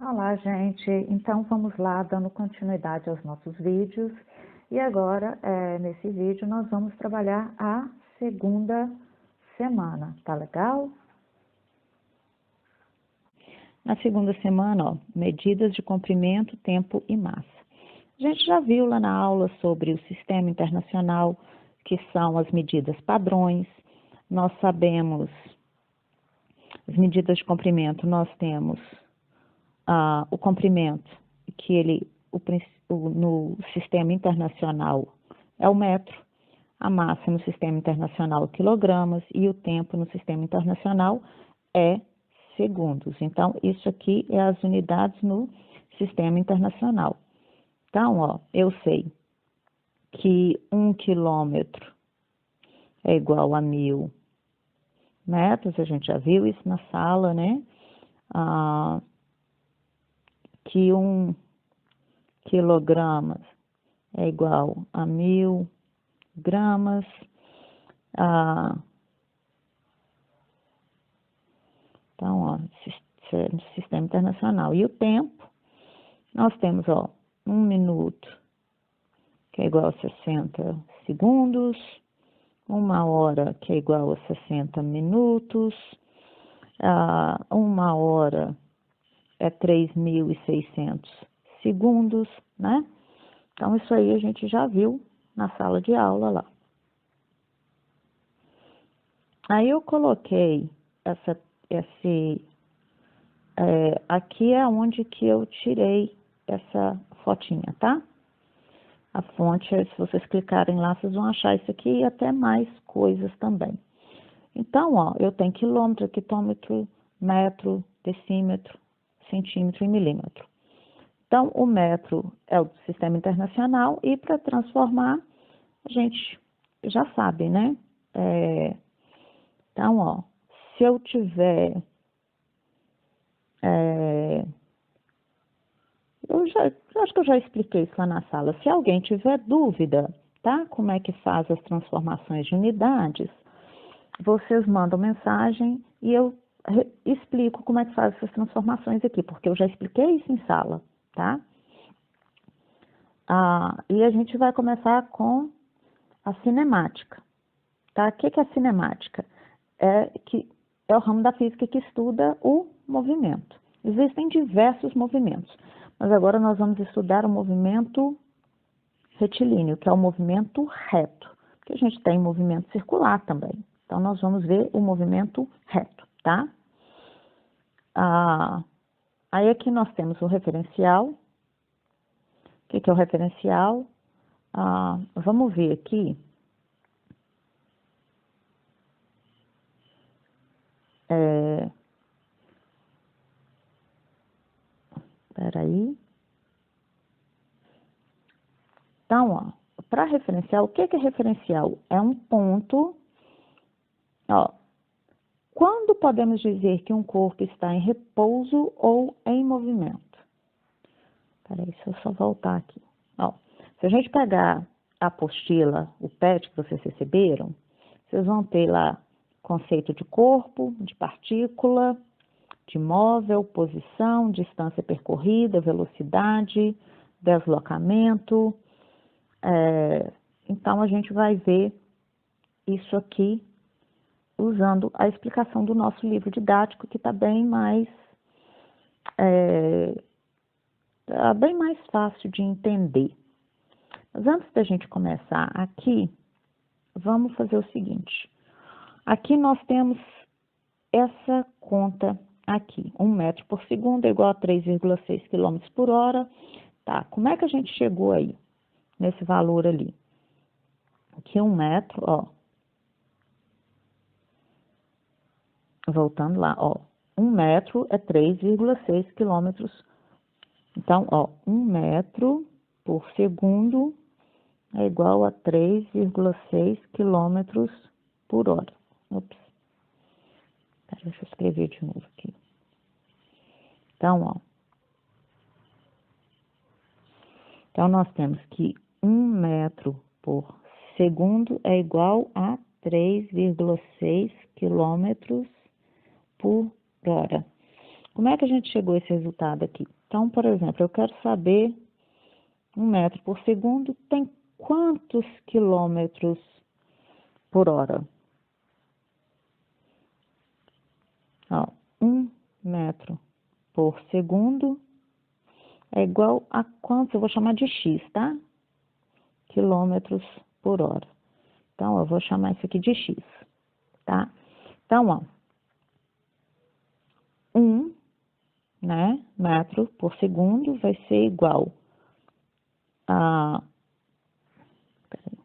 Olá, gente. Então, vamos lá, dando continuidade aos nossos vídeos. E agora, nesse vídeo, nós vamos trabalhar a segunda semana, tá legal? Na segunda semana, ó, medidas de comprimento, tempo e massa. A gente já viu lá na aula sobre o Sistema Internacional, que são as medidas padrões. Nós sabemos as medidas de comprimento, nós temos o comprimento, que no sistema internacional é o metro, a massa no sistema internacional quilogramas e o tempo no sistema internacional é segundos. Então, isso aqui é as unidades no sistema internacional. Então, ó, eu sei que 1 quilômetro é igual a 1000 metros, a gente já viu isso na sala, né? Que 1 quilogramas é igual a 1000 gramas. Então, ó, sistema internacional. E o tempo, nós temos, ó, 1 minuto, que é igual a 60 segundos, 1 hora, que é igual a 60 minutos, 1 hora é 3.600 segundos, né? Então, isso aí a gente já viu na sala de aula lá. Aí eu coloquei aqui é onde que eu tirei essa fotinha, tá? A fonte, se vocês clicarem lá, vocês vão achar isso aqui e até mais coisas também. Então, ó, eu tenho quilômetro, hectômetro, metro, decímetro, centímetro e milímetro. Então, o metro é o sistema internacional e para transformar, a gente já sabe, né? Então, ó, se eu tiver... eu acho que eu já expliquei isso lá na sala. Se alguém tiver dúvida, tá? Como é que faz as transformações de unidades, vocês mandam mensagem e eu explico como é que faz essas transformações aqui, porque eu já expliquei isso em sala, tá? E a gente vai começar com a cinemática, tá? O que é a cinemática? É o ramo da física que estuda o movimento. Existem diversos movimentos, mas agora nós vamos estudar o movimento retilíneo, que é o movimento reto, porque a gente tem movimento circular também. Então, nós vamos ver o movimento reto, tá? Aí aqui nós temos o referencial. O que é o referencial? Vamos ver aqui. Peraí. Então, ó, para referencial, o que é referencial? É um ponto, ó. Quando podemos dizer que um corpo está em repouso ou em movimento? Peraí, deixa eu só voltar aqui. Ó, se a gente pegar a apostila, o PET que vocês receberam, vocês vão ter lá conceito de corpo, de partícula, de móvel, posição, distância percorrida, velocidade, deslocamento. Então, a gente vai ver isso aqui usando a explicação do nosso livro didático, que está bem mais fácil de entender. Mas antes da gente começar aqui, vamos fazer o seguinte. Aqui nós temos essa conta aqui. 1 metro por segundo é igual a 3,6 km por hora. Tá, como é que a gente chegou aí, nesse valor ali? Aqui 1 metro, ó. Voltando lá, ó. 1 metro é 3,6 km. Então, ó, 1 metro por segundo é igual a 3,6 km por hora. Ops. Deixa eu escrever de novo aqui. Então, ó. Então, nós temos que 1 metro por segundo é igual a 3,6 km por hora. Como é que a gente chegou a esse resultado aqui? Então, por exemplo, eu quero saber 1 metro por segundo tem quantos quilômetros por hora? Ó, 1 metro por segundo é igual a quantos? Eu vou chamar de x, tá? Quilômetros por hora. Então, eu vou chamar isso aqui de x, tá? Então, ó, 1 metro por segundo vai ser igual a... Peraí.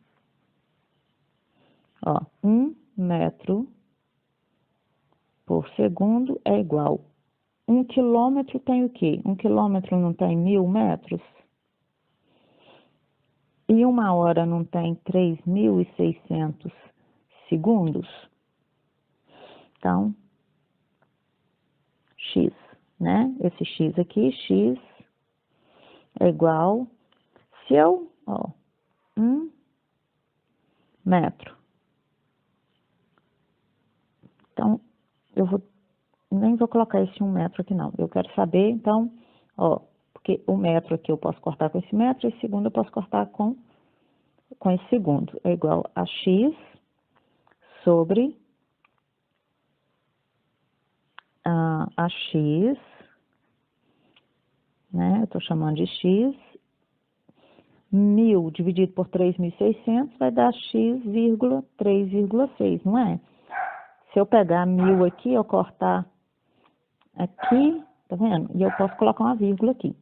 Ó, 1 metro por segundo é igual. 1 quilômetro tem o quê? 1 quilômetro não tem 1000 metros? E 1 hora não tem 3.600 segundos? Então, x, né? Esse x aqui, x é igual, se eu, ó, 1 metro. Então, eu nem vou colocar esse 1 metro aqui não. Eu quero saber, então, ó, porque o metro aqui eu posso cortar com esse metro, e esse segundo eu posso cortar com esse segundo. É igual a x sobre a x, né? Eu tô chamando de x. 1000 dividido por 3.600 vai dar x,3,6, não é? Se eu pegar 1000 aqui, eu cortar aqui, tá vendo? E eu posso colocar uma vírgula aqui,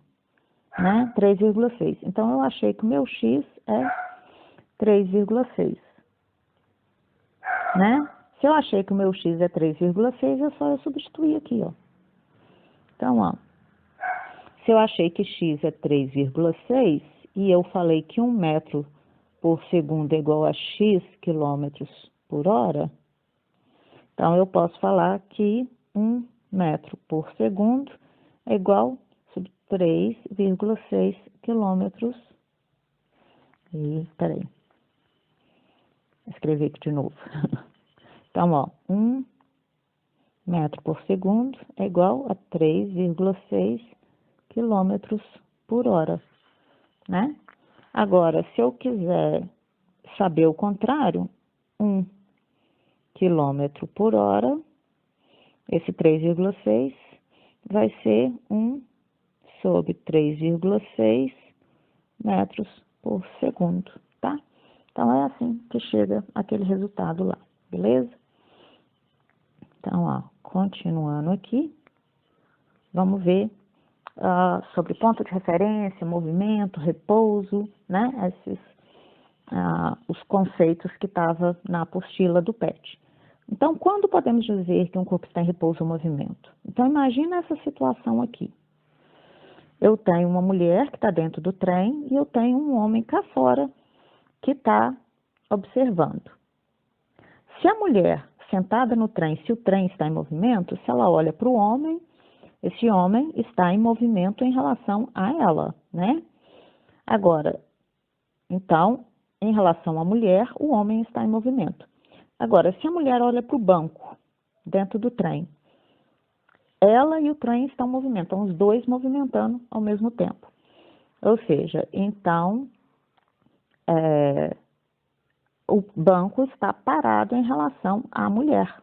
né? 3,6. Então, eu achei que o meu x é 3,6, né? Se eu achei que o meu x é 3,6, é só eu substituir aqui, ó. Então, ó, se eu achei que x é 3,6 e eu falei que 1 metro por segundo é igual a x quilômetros por hora, então eu posso falar que 1 metro por segundo é igual a 3,6 quilômetros. E, peraí, escrever aqui de novo. Então, ó, 1 metro por segundo é igual a 3,6 quilômetros por hora, né? Agora, se eu quiser saber o contrário, 1 quilômetro por hora, esse 3,6 vai ser 1 sobre 3,6 metros por segundo, tá? Então, é assim que chega aquele resultado lá, beleza? Então, ó, continuando aqui, vamos ver sobre ponto de referência, movimento, repouso, né? Os conceitos que estavam na apostila do PET. Então, quando podemos dizer que um corpo está em repouso ou movimento? Então, imagina essa situação aqui. Eu tenho uma mulher que está dentro do trem e eu tenho um homem cá fora que está observando. Se a mulher sentada no trem, se o trem está em movimento, se ela olha para o homem, esse homem está em movimento em relação a ela, né? Agora, então, em relação à mulher, o homem está em movimento. Agora, se a mulher olha para o banco dentro do trem, ela e o trem estão em movimento, estão os dois movimentando ao mesmo tempo. Ou seja, então, o banco está parado em relação à mulher.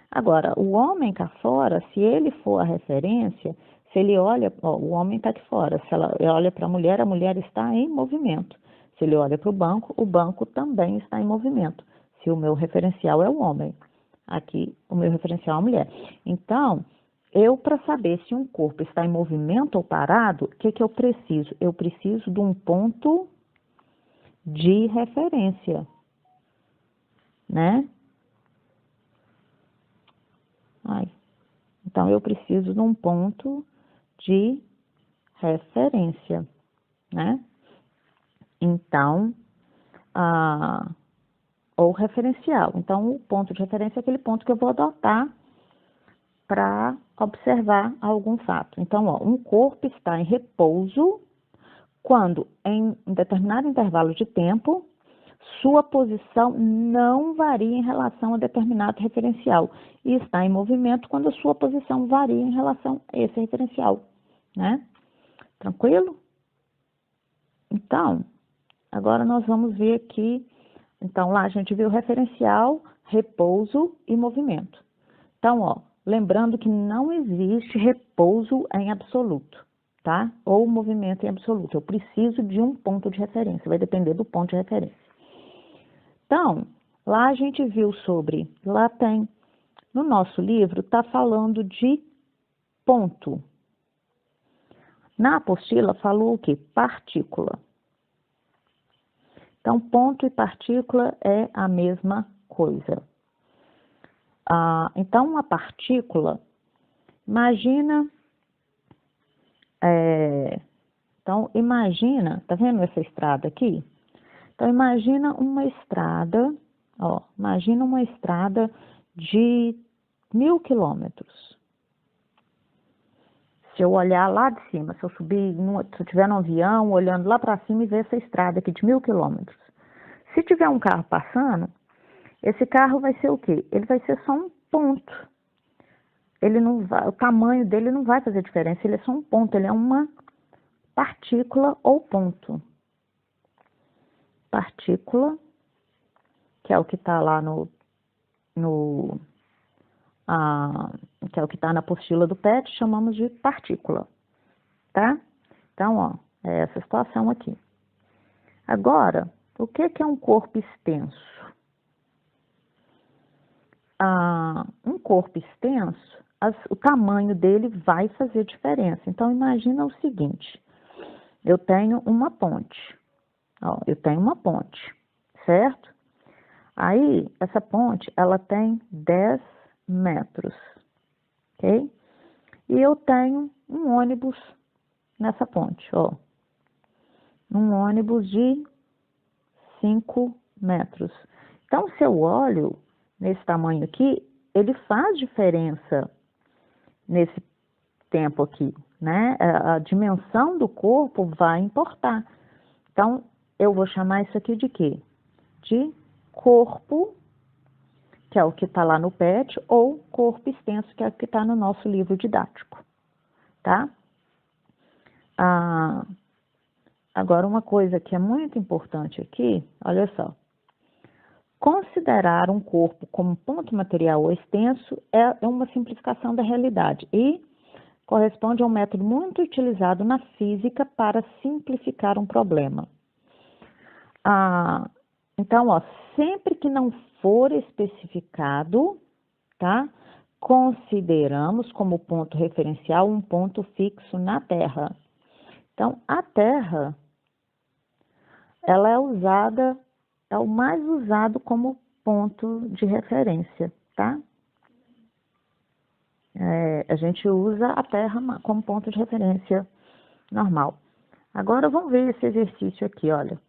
Agora, o homem cá fora, se ele for a referência, se ele olha, ó, o homem está aqui fora, se ela olha para a mulher está em movimento. Se ele olha para o banco também está em movimento. Se o meu referencial é o homem, aqui o meu referencial é a mulher. Então, para saber se um corpo está em movimento ou parado, o que eu preciso? Eu preciso de um ponto de referência, né? Então, eu preciso de um ponto de referência, né? Então, ou referencial. Então, o ponto de referência é aquele ponto que eu vou adotar para observar algum fato. Então, ó, um corpo está em repouso quando, em um determinado intervalo de tempo, Sua posição não varia em relação a determinado referencial e está em movimento quando a sua posição varia em relação a esse referencial, né? Tranquilo? Então, agora nós vamos ver aqui. Então, lá a gente viu referencial, repouso e movimento. Então, ó, lembrando que não existe repouso em absoluto, tá? Ou movimento em absoluto. Eu preciso de um ponto de referência, vai depender do ponto de referência. Então, lá a gente viu sobre, lá tem, no nosso livro, tá falando de ponto. Na apostila falou o quê? Partícula. Então, ponto e partícula é a mesma coisa. Então, uma partícula, imagina, tá vendo essa estrada aqui? Então, imagina uma estrada, ó, imagina uma estrada de 1000 quilômetros. Se eu olhar lá de cima, se eu subir, se eu tiver num avião, olhando lá para cima e ver essa estrada aqui de 1000 quilômetros. Se tiver um carro passando, esse carro vai ser o quê? Ele vai ser só um ponto. Ele não vai, o tamanho dele não vai fazer diferença, ele é só um ponto, ele é uma partícula ou ponto. Partícula, que é o que está lá que é o que está na apostila do PET, chamamos de partícula, tá? Então, ó, é essa situação aqui. Agora, o que é um corpo extenso? Um corpo extenso, o tamanho dele vai fazer diferença. Então, imagina o seguinte, eu tenho uma ponte, ó, certo? Aí, essa ponte, ela tem 10 metros, ok? E eu tenho um ônibus nessa ponte, ó. Um ônibus de 5 metros. Então, se eu olho nesse tamanho aqui, ele faz diferença nesse tempo aqui, né? A dimensão do corpo vai importar. Então, eu vou chamar isso aqui de quê? De corpo, que é o que está lá no PET, ou corpo extenso, que é o que está no nosso livro didático, tá? Agora, uma coisa que é muito importante aqui, olha só. Considerar um corpo como ponto material ou extenso é uma simplificação da realidade e corresponde a um método muito utilizado na física para simplificar um problema. Então, ó, sempre que não for especificado, tá? Consideramos como ponto referencial um ponto fixo na Terra. Então, a Terra, ela é o mais usado como ponto de referência, tá? A gente usa a Terra como ponto de referência normal. Agora, vamos ver esse exercício aqui, olha.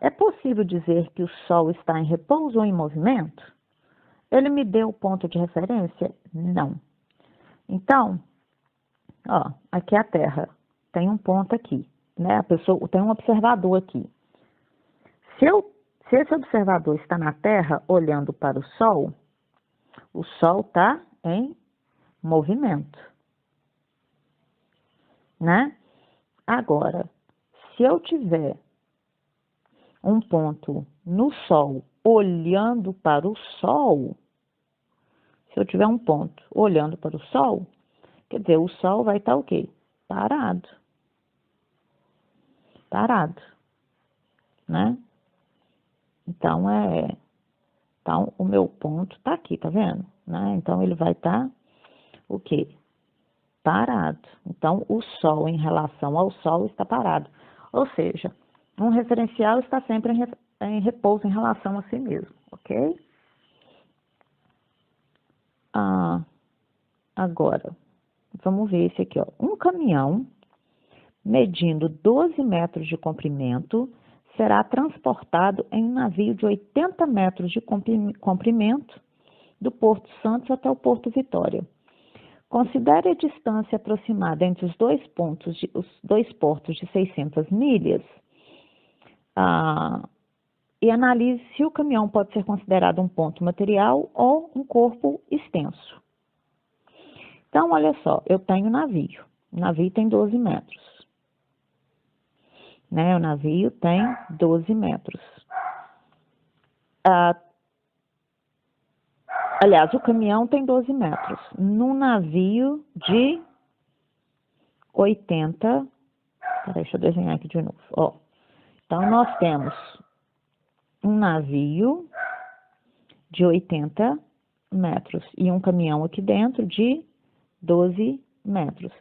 É possível dizer que o Sol está em repouso ou em movimento? Ele me deu o ponto de referência? Não. Então, ó, aqui é a Terra. Tem um ponto aqui, né? A pessoa tem um observador aqui. Se esse observador está na Terra olhando para o Sol está em movimento, né? Agora, se eu tiver um ponto no Sol olhando para o Sol, se eu tiver um ponto olhando para o Sol, quer dizer, o Sol vai estar o quê? Parado. Parado, né? Então, o meu ponto está aqui, tá vendo? Né? Então, ele vai estar o quê? Parado. Então, o Sol em relação ao Sol está parado. Ou seja, um referencial está sempre em repouso em relação a si mesmo, ok? Agora, vamos ver esse aqui, ó. Um caminhão medindo 12 metros de comprimento será transportado em um navio de 80 metros de comprimento do Porto Santos até o Porto Vitória. Considere a distância aproximada entre os dois portos de 600 milhas. e analise se o caminhão pode ser considerado um ponto material ou um corpo extenso. Então, olha só, eu tenho navio. O navio tem 12 metros. Né? O navio tem 12 metros. Aliás, o caminhão tem 12 metros. Num navio de 80... Peraí, deixa eu desenhar aqui de novo. Ó, então, nós temos um navio de 80 metros e um caminhão aqui dentro de 12 metros.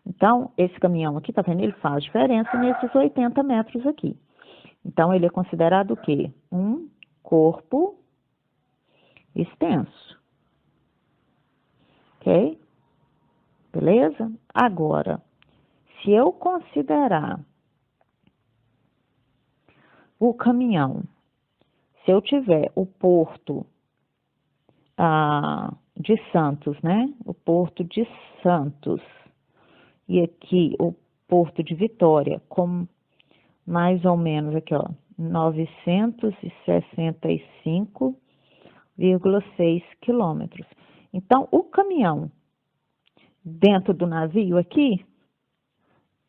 Então, esse caminhão aqui, tá vendo? Ele faz diferença nesses 80 metros aqui. Então, ele é considerado o quê? Um corpo extenso. Ok? Beleza? Agora, se eu considerar o caminhão, se eu tiver o porto de Santos, né? O porto de Santos e aqui o porto de Vitória, com mais ou menos aqui, ó, 965,6 quilômetros. Então, o caminhão dentro do navio aqui,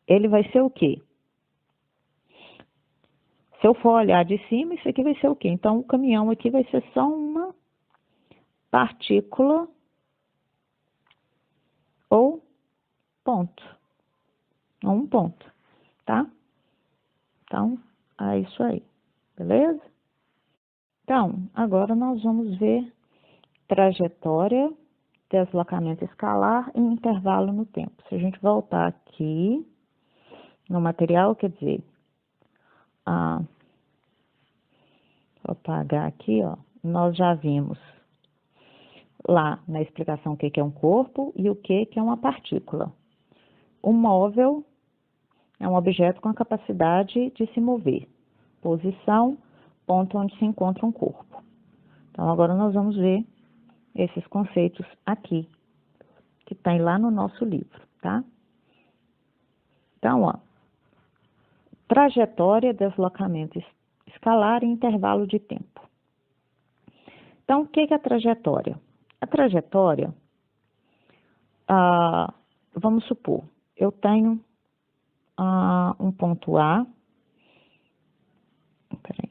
ele vai ser o quê? Se eu for olhar de cima, isso aqui vai ser o quê? Então, o caminhão aqui vai ser só uma partícula ou ponto. Um ponto, tá? Então, é isso aí, beleza? Então, agora nós vamos ver trajetória, deslocamento escalar e intervalo no tempo. Se a gente voltar aqui no material, quer dizer, vou apagar aqui, ó, nós já vimos lá na explicação o que é um corpo e o que é uma partícula. O móvel é um objeto com a capacidade de se mover. Posição, ponto onde se encontra um corpo. Então, agora nós vamos ver esses conceitos aqui, que tem lá no nosso livro, tá? Então, ó, trajetória, deslocamento escalar e intervalo de tempo. Então, o que é a trajetória? A trajetória, vamos supor, eu tenho um ponto A. Peraí.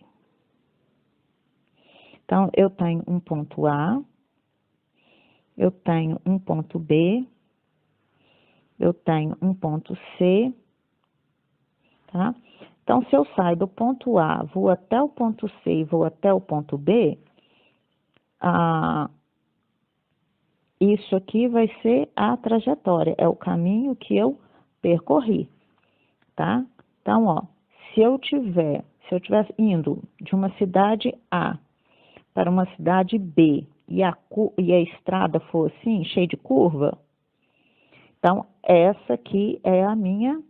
Então, eu tenho um ponto A, eu tenho um ponto B, eu tenho um ponto C, tá? Então, se eu saio do ponto A, vou até o ponto C e vou até o ponto B, isso aqui vai ser a trajetória, é o caminho que eu percorri, tá? Então, ó, se eu tivesse indo de uma cidade A para uma cidade B e a estrada for assim, cheia de curva, então, essa aqui é a minha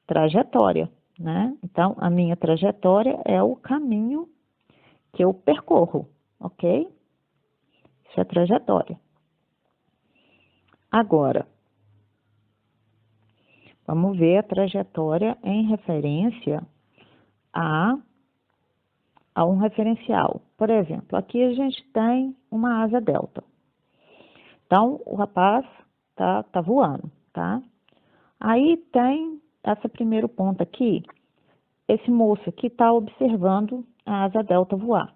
trajetória, né? Então, a minha trajetória é o caminho que eu percorro, ok? Isso é trajetória. Agora, vamos ver a trajetória em referência a um referencial. Por exemplo, aqui a gente tem uma asa delta. Então, o rapaz tá voando, tá? Aí tem essa primeiro ponto aqui, esse moço aqui tá observando a asa delta voar.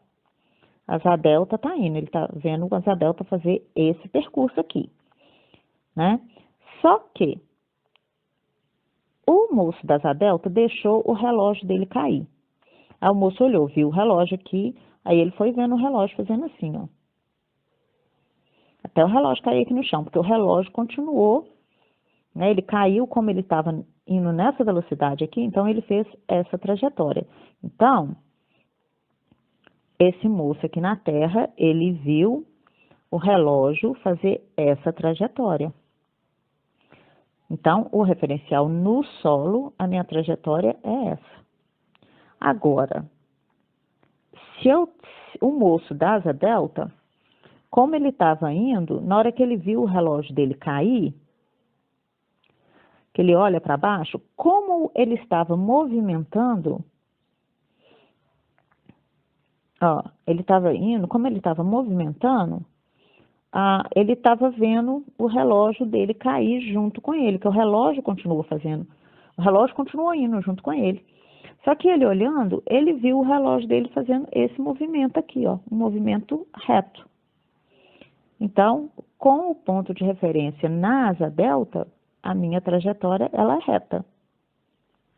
A asa delta tá indo, ele tá vendo a asa delta fazer esse percurso aqui, né? Só que o moço da asa delta deixou o relógio dele cair. Aí o moço olhou, viu o relógio aqui, aí ele foi vendo o relógio fazendo assim, ó. Até o relógio cair aqui no chão, porque o relógio continuou, né? Ele caiu como ele estava indo nessa velocidade aqui, então ele fez essa trajetória. Então, esse moço aqui na Terra, ele viu o relógio fazer essa trajetória. Então, o referencial no solo, a minha trajetória é essa. Agora, o moço da asa delta, como ele estava indo, na hora que ele viu o relógio dele cair, que ele olha para baixo, como ele estava movimentando Ó, ele estava indo, como ele estava movimentando, ele estava vendo o relógio dele cair junto com ele, que o relógio continua fazendo. O relógio continuou indo junto com ele. Só que ele olhando, ele viu o relógio dele fazendo esse movimento aqui, ó, um movimento reto. Então, com o ponto de referência na asa delta, a minha trajetória ela é reta,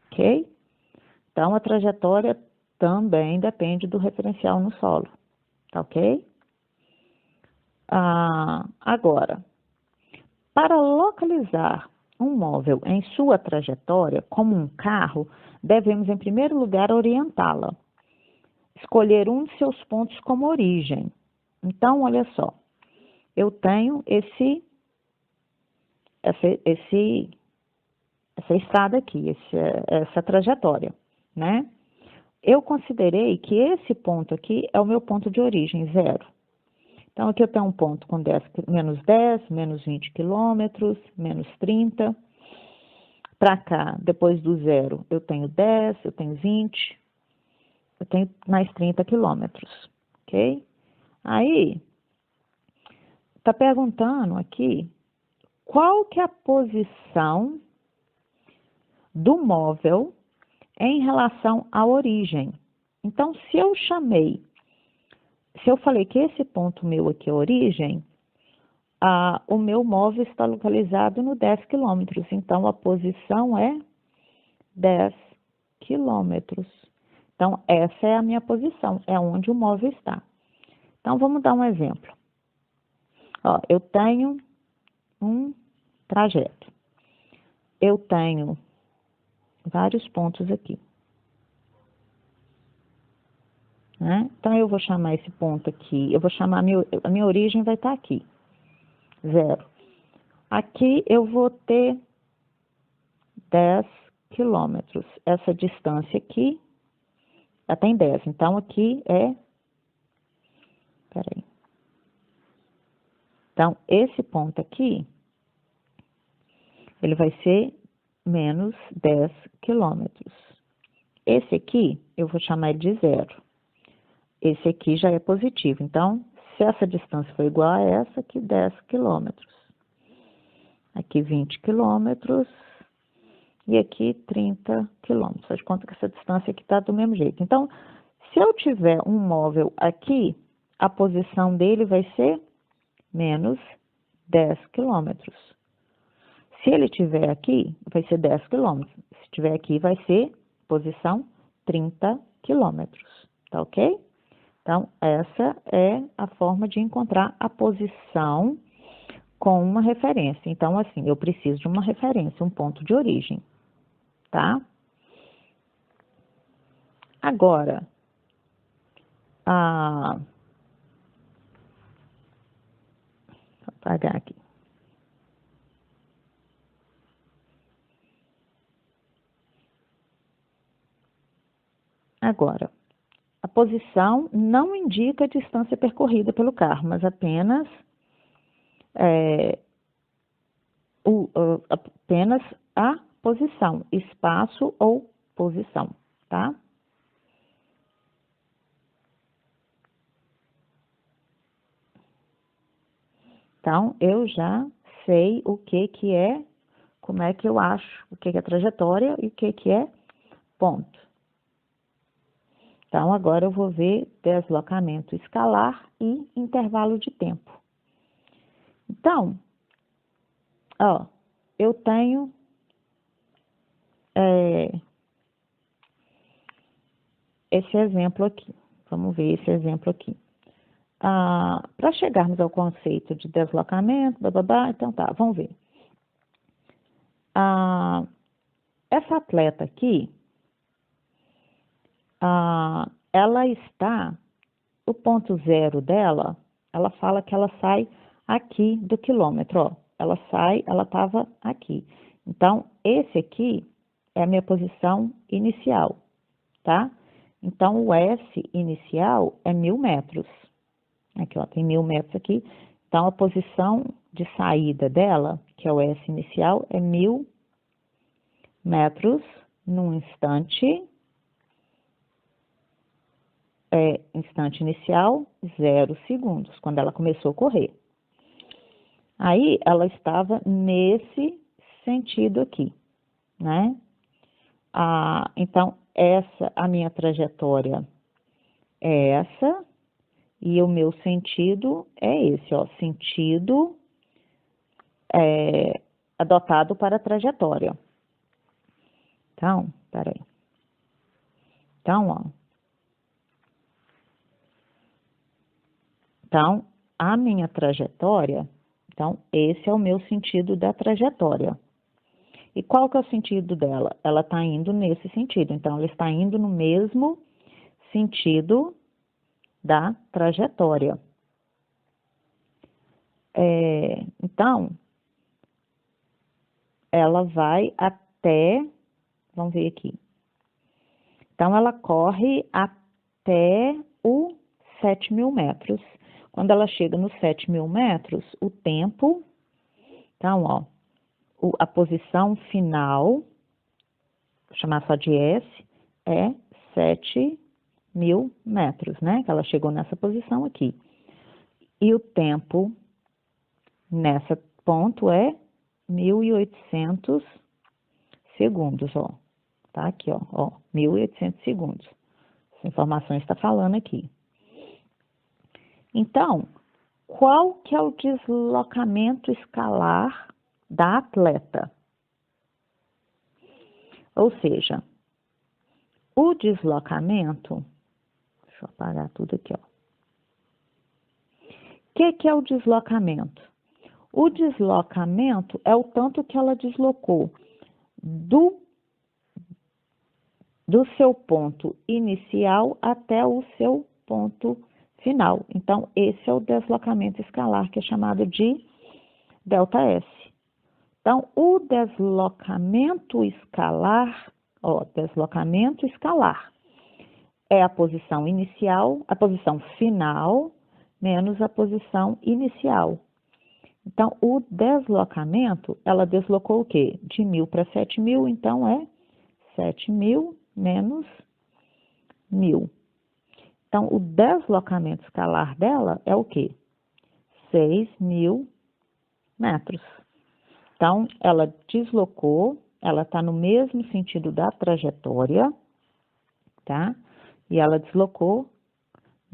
ok? Então, a trajetória também depende do referencial no solo, tá ok? Agora, para localizar um móvel em sua trajetória, como um carro, devemos, em primeiro lugar, orientá-la. Escolher um de seus pontos como origem. Então, olha só, eu tenho essa estrada aqui, essa trajetória, né? Eu considerei que esse ponto aqui é o meu ponto de origem, 0. Então, aqui eu tenho um ponto com menos 10, menos 20 quilômetros, menos 30. Para cá, depois do 0, eu tenho 10, eu tenho 20, eu tenho mais 30 quilômetros, ok? Aí, está perguntando aqui, qual que é a posição do móvel em relação à origem? Então, se eu falei que esse ponto meu aqui é a origem, o meu móvel está localizado no 10 quilômetros, então a posição é 10 quilômetros. Então, essa é a minha posição, é onde o móvel está. Então, vamos dar um exemplo. Ó, eu tenho um trajeto. Eu tenho vários pontos aqui. Né? Então, eu vou chamar esse ponto aqui, eu vou chamar a minha origem vai estar aqui, 0. Aqui eu vou ter 10 quilômetros. Essa distância aqui, ela tem 10. Então, aqui peraí. Então, esse ponto aqui, ele vai ser menos 10 quilômetros. Esse aqui, eu vou chamar ele de 0. Esse aqui já é positivo. Então, se essa distância for igual a essa, aqui 10 quilômetros. Aqui 20 quilômetros. E aqui 30 quilômetros. Faz de conta que essa distância aqui está do mesmo jeito. Então, se eu tiver um móvel aqui, a posição dele vai ser menos 10 quilômetros. Se ele estiver aqui, vai ser 10 quilômetros. Se estiver aqui, vai ser posição 30 quilômetros. Tá ok? Então, essa é a forma de encontrar a posição com uma referência. Então, assim, eu preciso de uma referência, um ponto de origem, tá? Agora, vou apagar aqui. Agora, a posição não indica a distância percorrida pelo carro, mas apenas apenas a posição, espaço ou posição, tá? Então, eu já sei o que é, como é que eu acho, o que é trajetória e o que é ponto. Então, agora eu vou ver deslocamento escalar e intervalo de tempo. Então, ó, eu tenho esse exemplo aqui. Vamos ver esse exemplo aqui. Para chegarmos ao conceito de deslocamento, então tá, vamos ver. Essa atleta aqui, ela está, o ponto 0 dela, ela fala que ela sai aqui do quilômetro, ó. Ela sai, ela estava aqui. Então, esse aqui é a minha posição inicial, tá? Então, o S inicial é 1000 metros. Aqui, ó, tem 1000 metros aqui. Então, a posição de saída dela, que é o S inicial, é 1000 metros num instante instante inicial, 0 segundos, quando ela começou a correr. Aí, ela estava nesse sentido aqui, né? Então, a minha trajetória é essa, e o meu sentido é esse, ó, sentido adotado para a trajetória. Então, peraí. Então, ó. Então, a minha trajetória, então, esse é o meu sentido da trajetória. E qual que é o sentido dela? Ela está indo nesse sentido, então, ela está indo no mesmo sentido da trajetória. Então, ela vai até, vamos ver aqui. Então, ela corre até o 7.000 metros. Quando ela chega nos 7.000 metros, o tempo, então, ó, a posição final, vou chamar só de S, é 7.000 metros, né? Que ela chegou nessa posição aqui. E o tempo nesse ponto é 1.800 segundos, ó. Tá aqui, ó, 1.800 segundos. Essa informação está falando aqui. Então, qual que é o deslocamento escalar da atleta? Ou seja, o deslocamento, deixa eu apagar tudo aqui, ó. O que é o deslocamento? O deslocamento é o tanto que ela deslocou do seu ponto inicial até o seu ponto final. Então, esse é o deslocamento escalar, que é chamado de ΔS. Então, o deslocamento escalar, ó, deslocamento escalar é a posição inicial, a posição final, menos a posição inicial. Então, o deslocamento, ela deslocou o quê? De 1.000 para 7.000, então é 7.000 menos 1.000. Então, o deslocamento escalar dela é o quê? 6.000 metros. Então, ela deslocou, ela está no mesmo sentido da trajetória, tá? E ela deslocou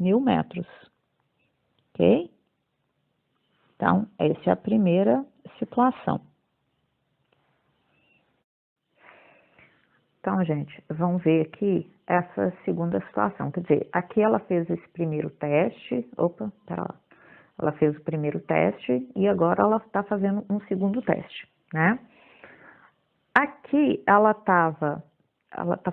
1.000 metros, ok? Então, essa é a primeira situação. Então, gente, vamos ver aqui essa segunda situação. Quer dizer, aqui ela fez esse primeiro teste. Opa, pera lá. Ela fez o primeiro teste e agora ela está fazendo um segundo teste, né? Aqui ela tá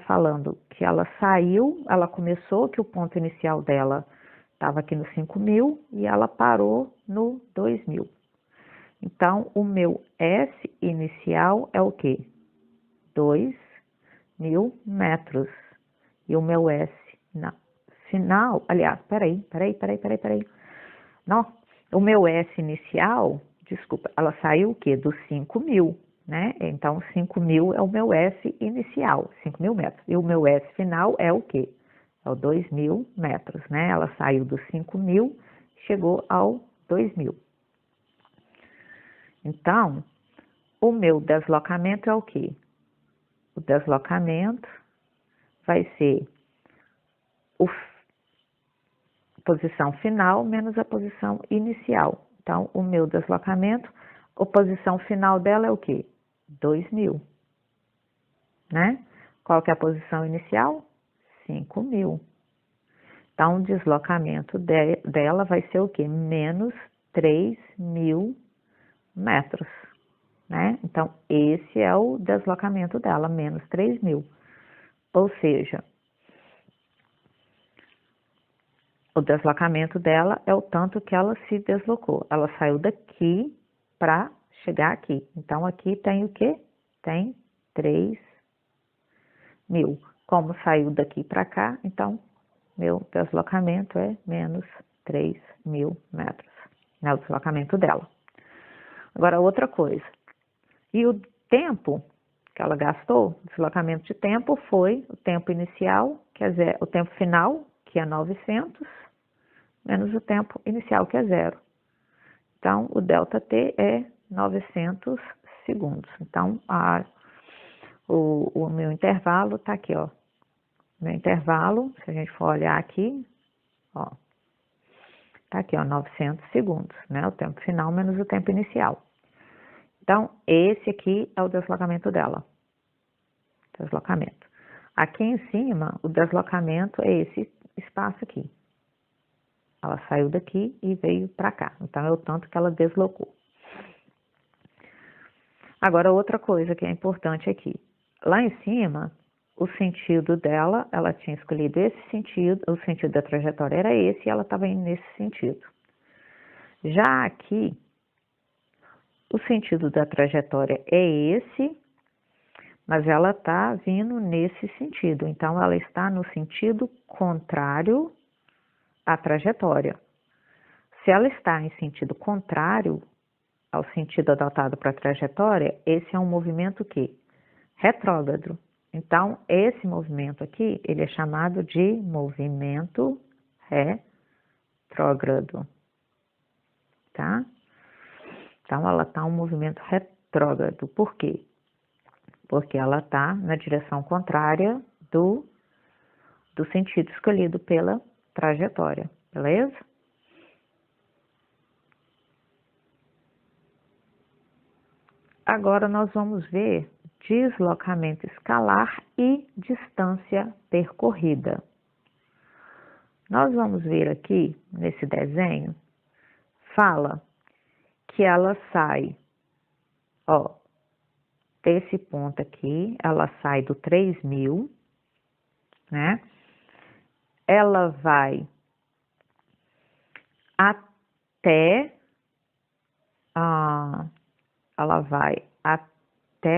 falando que ela saiu, ela começou, que o ponto inicial dela estava aqui no 5.000 e ela parou no 2.000. Então, o meu S inicial é o quê? 2.000 metros. E o meu S final, aliás, peraí. Não, o meu S inicial, desculpa, ela saiu o quê? Dos 5.000, né? Então, 5.000 é o meu S inicial, 5.000 metros. E o meu S final é o quê? É o 2.000 metros, né? Ela saiu dos 5.000, chegou ao 2.000. Então, o meu deslocamento é o quê? O deslocamento vai ser a posição final menos a posição inicial. Então, o meu deslocamento, a posição final dela é o quê? 2.000, né? Qual que é a posição inicial? 5.000. Então, o deslocamento dela vai ser o quê? Menos 3.000 metros, né? Então, esse é o deslocamento dela, menos 3.000. Ou seja, o deslocamento dela é o tanto que ela se deslocou. Ela saiu daqui para chegar aqui. Então, aqui tem o quê? Tem 3.000. Como saiu daqui para cá, então, meu deslocamento é menos 3.000 metros. É o deslocamento dela. Agora, outra coisa. E o tempo que ela gastou, deslocamento de tempo, foi o tempo inicial, quer dizer, o tempo final, aqui é 900, menos o tempo inicial, que é 0. Então, o ΔT é 900 segundos. Então, o meu intervalo está aqui, ó. Meu intervalo, se a gente for olhar aqui, ó, tá aqui, ó, 900 segundos, né? O tempo final menos o tempo inicial. Então, esse aqui é o deslocamento dela. Deslocamento. Aqui em cima, o deslocamento é esse espaço aqui. Ela saiu daqui e veio para cá. Então, é o tanto que ela deslocou. Agora, outra coisa que é importante aqui. Lá em cima, o sentido dela, ela tinha escolhido esse sentido, o sentido da trajetória era esse, e ela estava indo nesse sentido. Já aqui, o sentido da trajetória é esse, mas ela está vindo nesse sentido. Então, ela está no sentido contrário à trajetória. Se ela está em sentido contrário ao sentido adotado para a trajetória, esse é um movimento que? Retrógrado. Então, esse movimento aqui, ele é chamado de movimento retrógrado, tá? Então, ela está um movimento retrógrado. Por quê? Porque ela está na direção contrária do sentido escolhido pela trajetória, beleza? Agora, nós vamos ver deslocamento escalar e distância percorrida. Nós vamos ver aqui, nesse desenho, fala que ela sai, ó, desse ponto aqui, ela sai do 3.000, né? Ela vai até,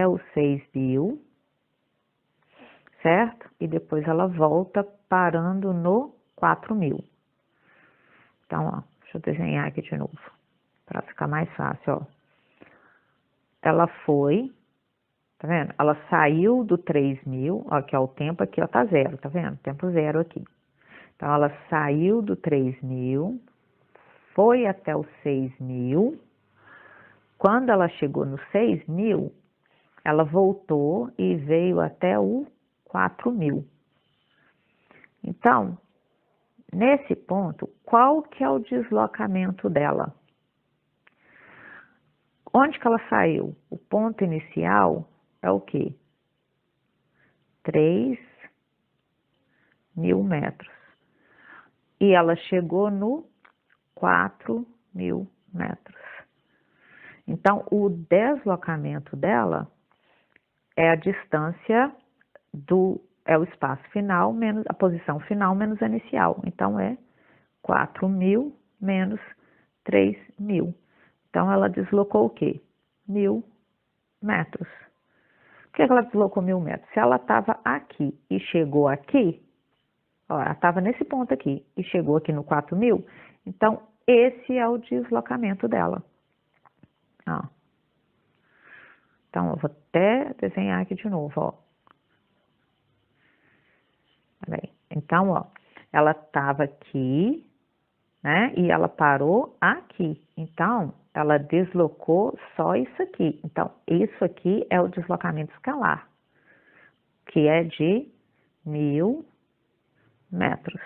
os 6.000, certo? E depois ela volta parando no 4.000. Então, ó, deixa eu desenhar aqui de novo, para ficar mais fácil, ó. Ela foi, tá vendo? Ela saiu do 3.000, ó, que é o tempo aqui, ó, tá 0, tá vendo? Tempo 0 aqui. Então, ela saiu do 3.000, foi até os 6.000. Quando ela chegou no 6.000, ela voltou e veio até o 4.000. Então, nesse ponto, qual que é o deslocamento dela? Onde que ela saiu? O ponto inicial é o quê? 3.000 metros. E ela chegou no 4.000 metros. Então, o deslocamento dela é a distância é o espaço final menos a posição final menos a inicial. Então, é 4.000 menos 3.000. Então, ela deslocou o quê? 1.000 metros. Por que ela deslocou 1.000 metros? Se ela estava aqui e chegou aqui, ó, ela estava nesse ponto aqui e chegou aqui no 4.000, então, esse é o deslocamento dela. Ó. Então, eu vou até desenhar aqui de novo, ó. Então, ó, ela estava aqui, né? E ela parou aqui. Então, ela deslocou só isso aqui. Então, isso aqui é o deslocamento escalar, que é de 1.000 metros.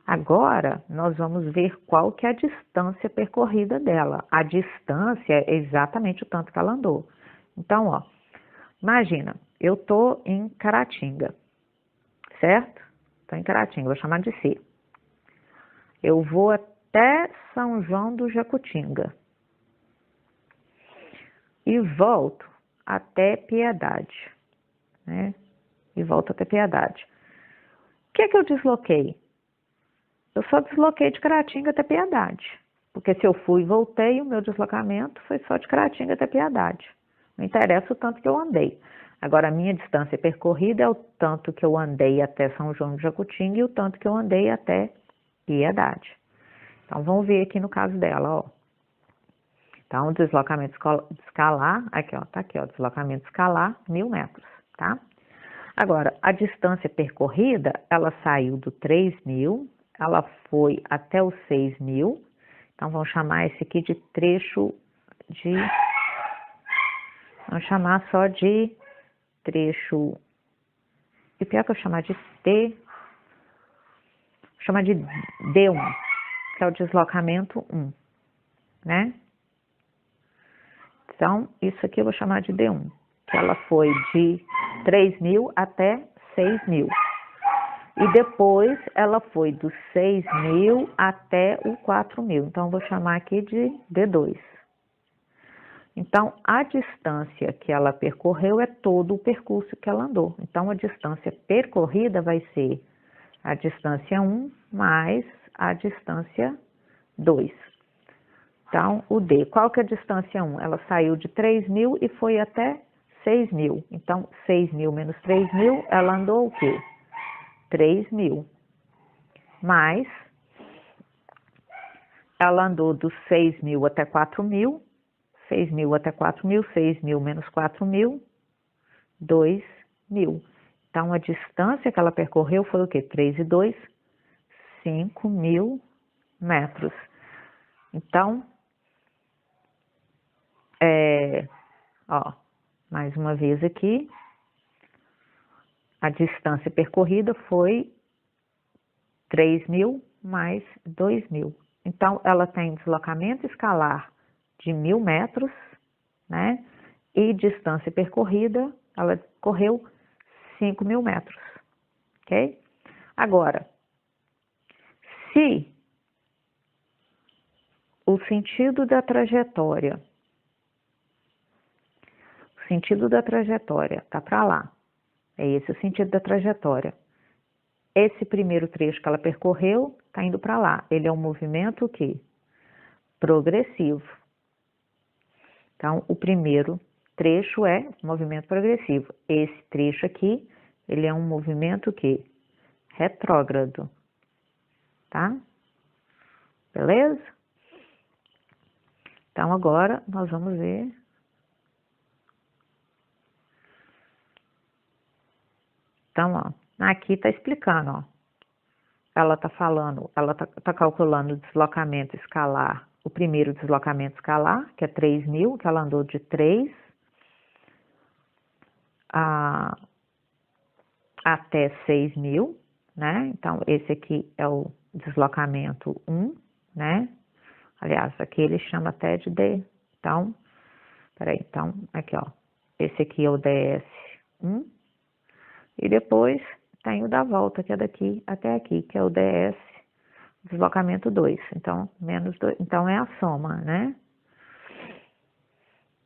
Agora, nós vamos ver qual que é a distância percorrida dela. A distância é exatamente o tanto que ela andou. Então, ó, imagina, eu tô em Caratinga, certo? Tô em Caratinga, vou chamar de C. Eu vou até São João do Jacutinga e volto até Piedade, né? E volto até Piedade. O que é que eu desloquei? Eu só desloquei de Caratinga até Piedade, porque se eu fui e voltei, o meu deslocamento foi só de Caratinga até Piedade. Não interessa o tanto que eu andei. Agora, a minha distância percorrida é o tanto que eu andei até São João do Jacutinga e o tanto que eu andei até Piedade. Então, vamos ver aqui no caso dela, ó. Então, o deslocamento escalar, aqui, ó, tá aqui, ó, deslocamento escalar, 1.000 metros, tá? Agora, a distância percorrida, ela saiu do 3.000, ela foi até os 6.000. Então, vamos chamar esse aqui de trecho de... Vamos chamar só de trecho... E pior que eu chamar de T... Vou chamar de D1, que é o deslocamento 1, né? Então, isso aqui eu vou chamar de D1, que ela foi de 3.000 até 6.000. E depois ela foi dos 6.000 até o 4.000. Então, eu vou chamar aqui de D2. Então, a distância que ela percorreu é todo o percurso que ela andou. Então, a distância percorrida vai ser a distância 1 mais a distância 2. Então, o D. Qual que é a distância 1? Ela saiu de 3.000 e foi até 6.000. Então, 6.000 menos 3.000, ela andou o quê? 3.000. Mais, ela andou dos 6.000 até 4.000. 6.000 até 4.000, 6.000 menos 4.000, 2.000. Então, a distância que ela percorreu foi o quê? 3 e 2, 5.000 metros. Então, mais uma vez aqui, a distância percorrida foi 3.000 mais 2.000. Então, ela tem deslocamento escalar de 1.000 metros, né? E distância percorrida, ela correu 5.000 metros, ok? Agora, se o sentido da trajetória tá para lá, é esse o sentido da trajetória. Esse primeiro trecho que ela percorreu tá indo para lá. Ele é um movimento que progressivo. Então, o primeiro trecho é movimento progressivo. Esse trecho aqui, ele é um movimento que retrógrado, tá? Beleza? Então, agora nós vamos ver. Então, ó, aqui tá explicando, ó. Ela tá falando, ela tá calculando o deslocamento escalar, o primeiro deslocamento escalar, que é 3.000, que ela andou de 3 até 6.000, né? Então, esse aqui é o deslocamento 1, né? Aliás, aqui ele chama até de D. Então, peraí, então, aqui, ó. Esse aqui é o DS1. E depois tem o da volta, que é daqui até aqui, que é o DS, deslocamento 2. Então, menos 2. Então, é a soma, né?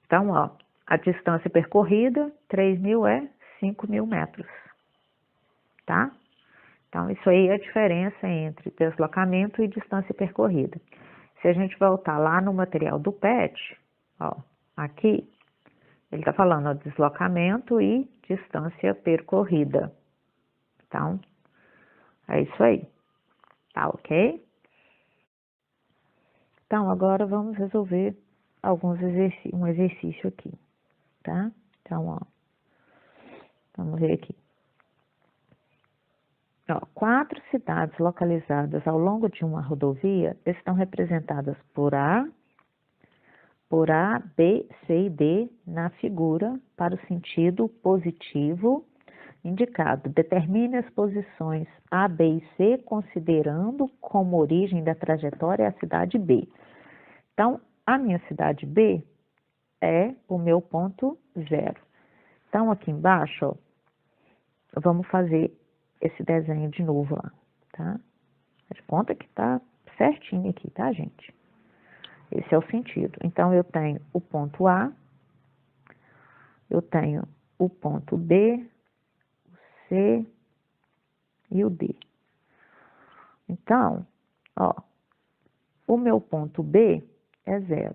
Então, ó, a distância percorrida, 3.000 é 5.000 metros. Tá? Então, isso aí é a diferença entre deslocamento e distância percorrida. Se a gente voltar lá no material do PET, ó, aqui, ele tá falando, ó, deslocamento e distância percorrida. Então, é isso aí. Tá ok? Então, agora vamos resolver um exercício aqui, tá? Então, ó, vamos ver aqui. Ó, 4 cidades localizadas ao longo de uma rodovia estão representadas por A, B, C e D na figura para o sentido positivo indicado. Determine as posições A, B e C, considerando como origem da trajetória a cidade B. Então, a minha cidade B é o meu ponto 0. Então, aqui embaixo, ó, vamos fazer esse desenho de novo lá, tá? Faz conta que tá certinho aqui, tá, gente? Esse é o sentido. Então, eu tenho o ponto A, eu tenho o ponto B, o C e o D. Então, ó, o meu ponto B é 0.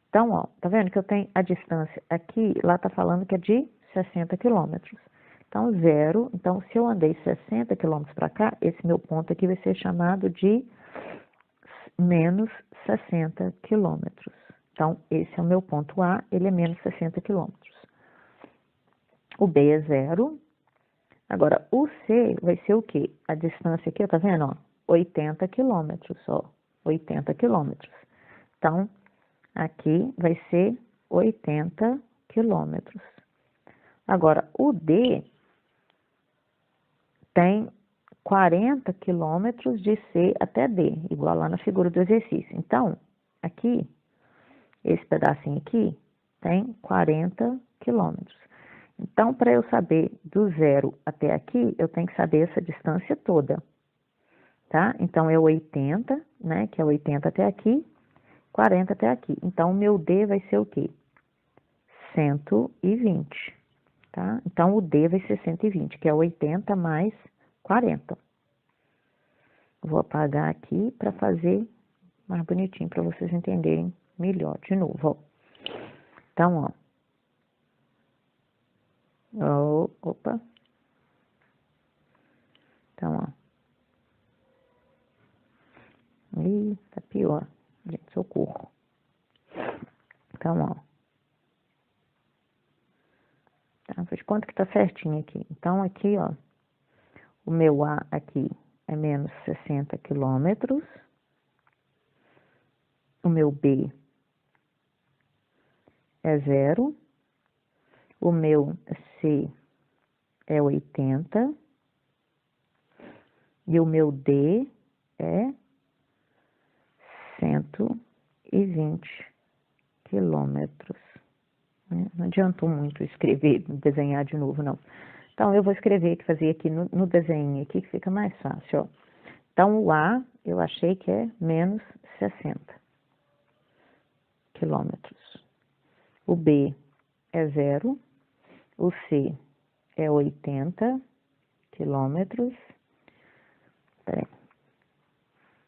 Então, ó, tá vendo que eu tenho a distância aqui, lá tá falando que é de 60 quilômetros. Então, 0, então se eu andei 60 quilômetros para cá, esse meu ponto aqui vai ser chamado de menos 60 quilômetros. Então, esse é o meu ponto A, ele é menos 60 quilômetros. O B é 0. Agora, o C vai ser o quê? A distância aqui, ó, tá vendo, ó? 80 quilômetros, ó. 80 quilômetros. Então, aqui vai ser 80 quilômetros. Agora, o D tem 40 quilômetros de C até D, igual lá na figura do exercício. Então, aqui, esse pedacinho aqui, tem 40 quilômetros. Então, para eu saber do 0 até aqui, eu tenho que saber essa distância toda, tá? Então, é 80, né, que é 80 até aqui, 40 até aqui. Então, o meu D vai ser o quê? 120, tá? Então, o D vai ser 120, que é 80 mais 40. Vou apagar aqui para fazer mais bonitinho, para vocês entenderem melhor. De novo, ó. Então, ó. Opa. Então, ó. Ih, tá pior. Gente, socorro. Então, ó. Tá? Faz conta que tá certinho aqui. Então, aqui, ó. O meu A aqui é menos 60 quilômetros. O meu B é 0. O meu C é 80. E o meu D é 120 quilômetros. Não adiantou muito escrever, desenhar de novo, não. Então, eu vou escrever que fazer aqui no desenho aqui, que fica mais fácil, ó. Então, o A, eu achei que é menos 60 quilômetros. O B é 0. O C é 80 quilômetros. Peraí.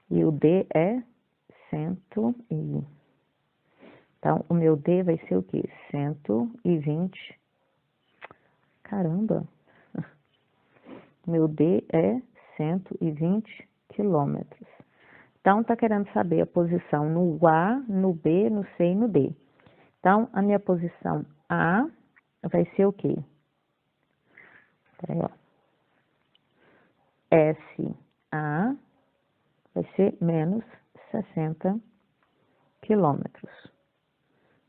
E o D é 100 e... Então, o meu D vai ser o quê? 120. Caramba! Meu D é 120 quilômetros. Então, tá querendo saber a posição no A, no B, no C e no D. Então, a minha posição A vai ser o quê? Peraí, ó. SA vai ser menos 60 quilômetros.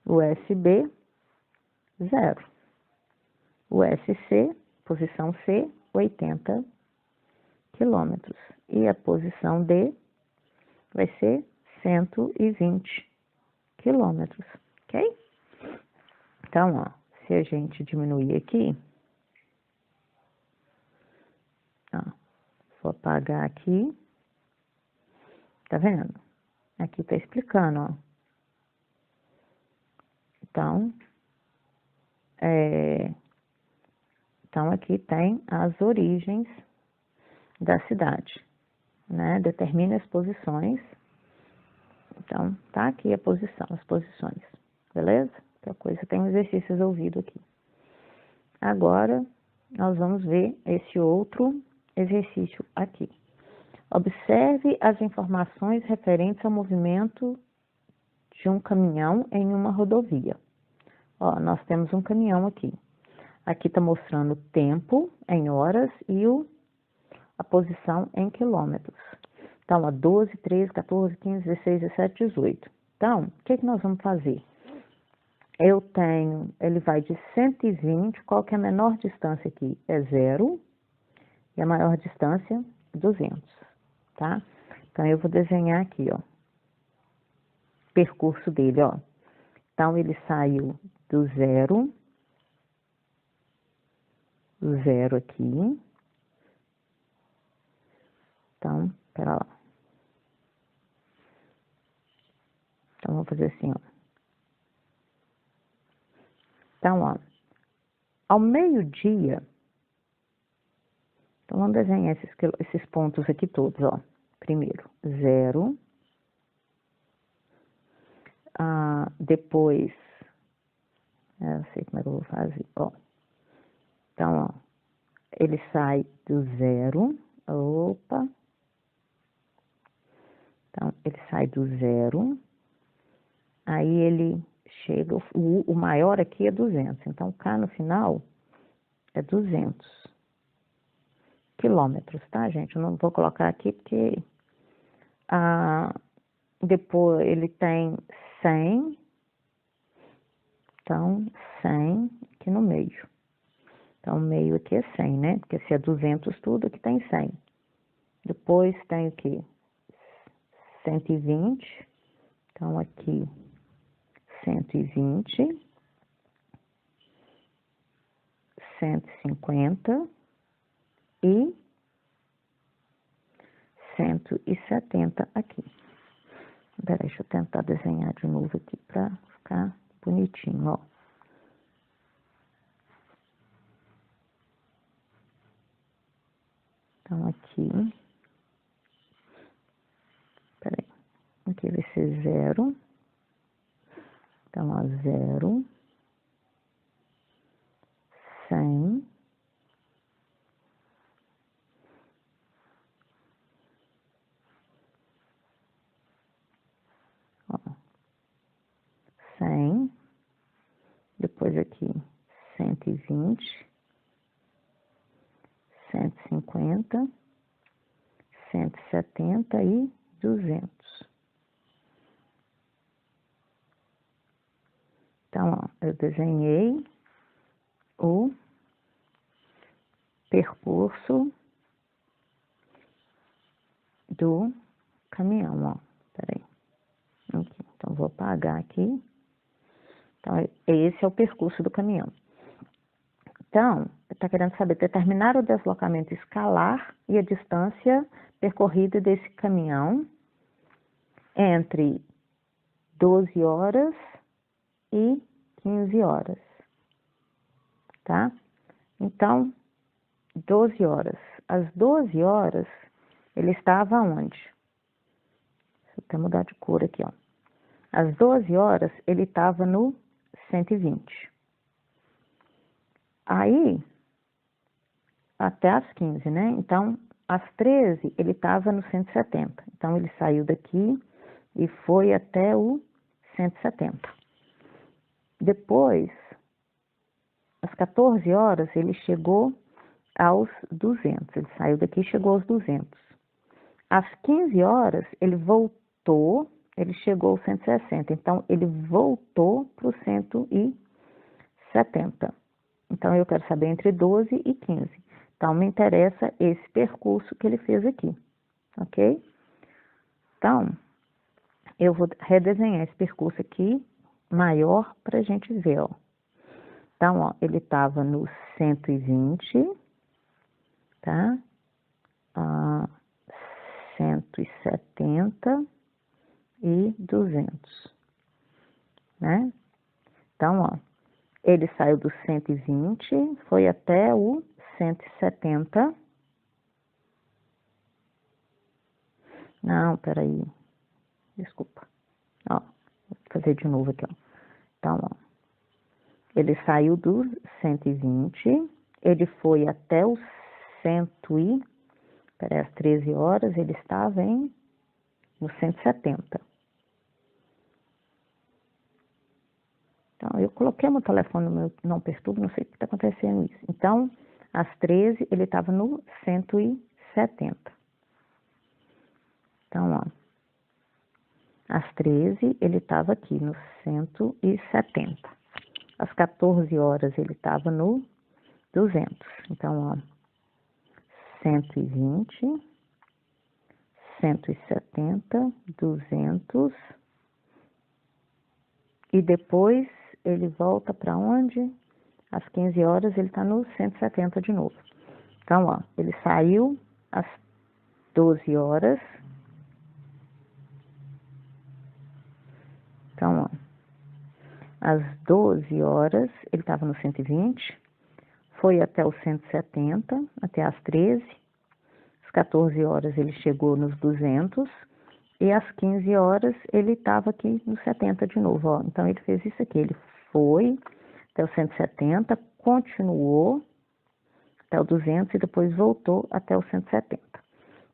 O SB, 0. O SC, posição C, 80 quilômetros. E a posição D vai ser 120 quilômetros, ok? Então, ó, se a gente diminuir aqui, ó, vou apagar aqui, tá vendo? Aqui tá explicando, ó. Então, então aqui tem as origens da cidade, né? Determine as posições. Então, tá aqui a posição, as posições, beleza? Qualquer coisa tem um exercício resolvido aqui. Agora, nós vamos ver esse outro exercício aqui. Observe as informações referentes ao movimento de um caminhão em uma rodovia. Ó, nós temos um caminhão aqui. Aqui está mostrando o tempo em horas e a posição em quilômetros. Então, ó, 12, 13, 14, 15, 16, 17, 18. Então, o que nós vamos fazer? Eu tenho, ele vai de 120, qual que é a menor distância aqui? É 0, e a maior distância, 200, tá? Então, eu vou desenhar aqui, ó, o percurso dele, ó. Então, ele saiu do 0 aqui. Então, pera lá. Então, vamos fazer assim, ó. Então, ó, ao meio-dia, então vamos desenhar esses pontos aqui todos, ó. Primeiro, 0. Depois, eu sei como é que eu vou fazer, ó. Então, ó, ele sai do 0, opa. Então, ele sai do 0, aí ele chega, o maior aqui é 200, então cá no final é 200 quilômetros, tá, gente? Eu não vou colocar aqui porque depois ele tem 100, então 100 aqui no meio. Então, o meio aqui é 100, né? Porque se é 200 tudo, aqui tem 100. Depois tem o quê? 120. Então, aqui 120. 150 e 170 aqui. Peraí, deixa eu tentar desenhar de novo aqui para ficar bonitinho, ó. Então, aqui, peraí, aqui vai ser 0. Então, ó, 0, 100, ó, 100, depois aqui 120, 150, 170 e 200. Então, ó, eu desenhei o percurso do caminhão, ó. Peraí. Aqui. Então, vou apagar aqui. Então, esse é o percurso do caminhão. Então, está querendo saber determinar o deslocamento escalar e a distância percorrida desse caminhão entre 12 horas e 15 horas, tá? Então, 12 horas. Às 12 horas, ele estava onde? Deixa eu até mudar de cor aqui, ó. Às 12 horas, ele estava no 120. Aí, até às 15, né? Então, às 13, ele estava no 170. Então, ele saiu daqui e foi até o 170. Depois, às 14 horas, ele chegou aos 200. Ele saiu daqui e chegou aos 200. Às 15 horas, ele voltou, ele chegou aos 160. Então, ele voltou para o 170. Então, eu quero saber entre 12 e 15. Então, me interessa esse percurso que ele fez aqui, ok? Então, eu vou redesenhar esse percurso aqui maior para a gente ver, ó. Então, ó, ele estava no 120, tá? 170 e 200, né? Então, ó, ele saiu do 120, foi até o 170. Não, peraí. Desculpa. Ó, vou fazer de novo aqui, ó. Então, ó, ele saiu do 120, ele foi até o 100 e... Peraí, às 13 horas, ele estava no 170. Então, eu coloquei meu telefone no meu não perturbe, não sei o que está acontecendo isso. Então, às 13, ele estava no 170. Então, ó, às 13, ele estava aqui no 170. Às 14 horas, ele estava no 200. Então, ó, 120, 170, 200. E depois ele volta para onde? Às 15 horas ele está no 170 de novo. Então, ó, ele saiu às 12 horas. Então, ó, às 12 horas ele estava no 120, foi até o 170, até às 13. Às 14 horas ele chegou nos 200. E às 15 horas ele estava aqui no 70 de novo, ó. Então, ele fez isso aqui, ele foi até o 170, continuou até o 200 e depois voltou até o 170.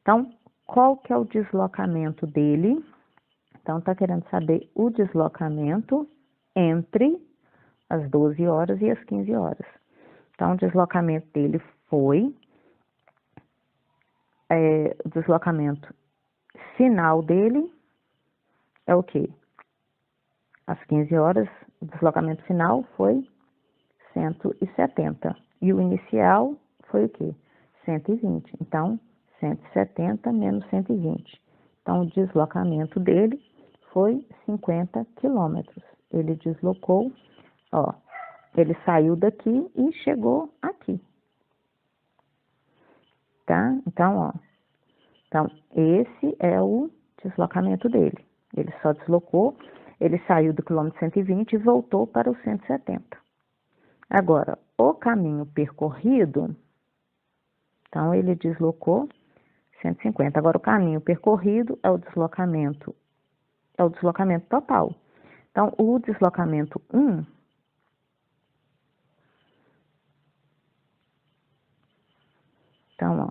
Então, qual que é o deslocamento dele? Então, tá querendo saber o deslocamento entre as 12 horas e as 15 horas. Então, o deslocamento dele foi, o deslocamento final dele é o quê? Às 15 horas, o deslocamento final foi 170. E o inicial foi o quê? 120. Então, 170 menos 120. Então, o deslocamento dele foi 50 quilômetros. Ele deslocou, ó, ele saiu daqui e chegou aqui. Tá? Então, ó. Então, esse é o deslocamento dele. Ele só deslocou, ele saiu do quilômetro 120 e voltou para o 170. Agora, o caminho percorrido, então, ele deslocou 150. Agora, o caminho percorrido é o deslocamento total. Então, o deslocamento 1, então, ó,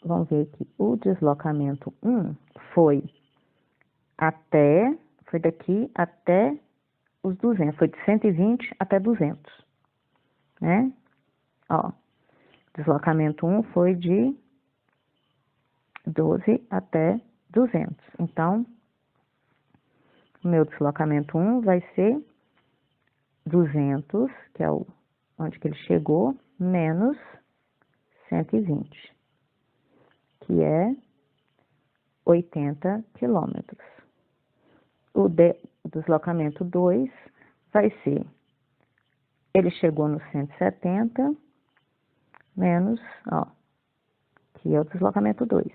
vamos ver aqui, o deslocamento 1 foi daqui até os 200, foi de 120 até 200, né? Ó, deslocamento 1 foi de 12 até 200. Então, o meu deslocamento 1 vai ser 200, que é onde que ele chegou, menos 120, que é 80 quilômetros. O deslocamento 2 vai ser, ele chegou no 170, menos, ó, que é o deslocamento 2,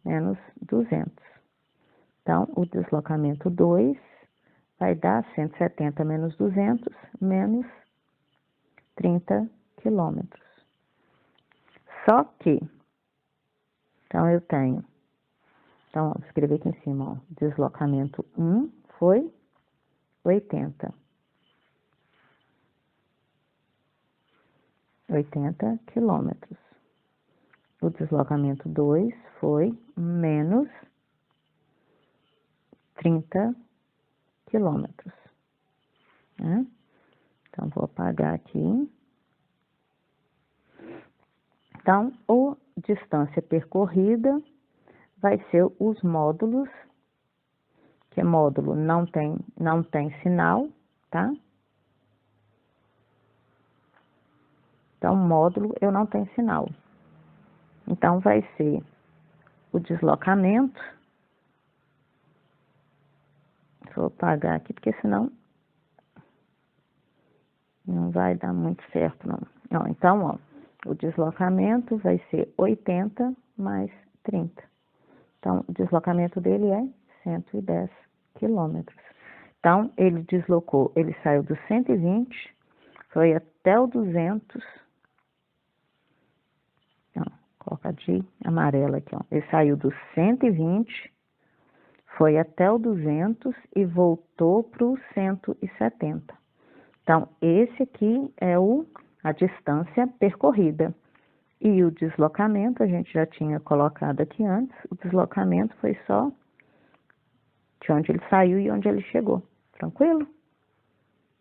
menos 200. Então, o deslocamento 2 vai dar 170 menos 200, menos 30 quilômetros. Só que, então, eu tenho, então, vou escrever aqui em cima, ó, deslocamento 1 foi 80 quilômetros. O deslocamento 2 foi menos 30 quilômetros. Né? Então, vou apagar aqui. Então, a distância percorrida vai ser os módulos, que módulo não tem sinal, tá? Então, módulo eu não tenho sinal. Então, vai ser o deslocamento. Vou apagar aqui, porque senão não vai dar muito certo, não. Ó, então, ó, o deslocamento vai ser 80 mais 30. Então, o deslocamento dele é 110 quilômetros. Então, ele deslocou, ele saiu do 120, foi até o 200. Ó, coloca de amarelo aqui, ó. Ele saiu do 120, foi até o 200 e voltou para o 170. Então, esse aqui é a distância percorrida. E o deslocamento, a gente já tinha colocado aqui antes, o deslocamento foi só de onde ele saiu e onde ele chegou. Tranquilo?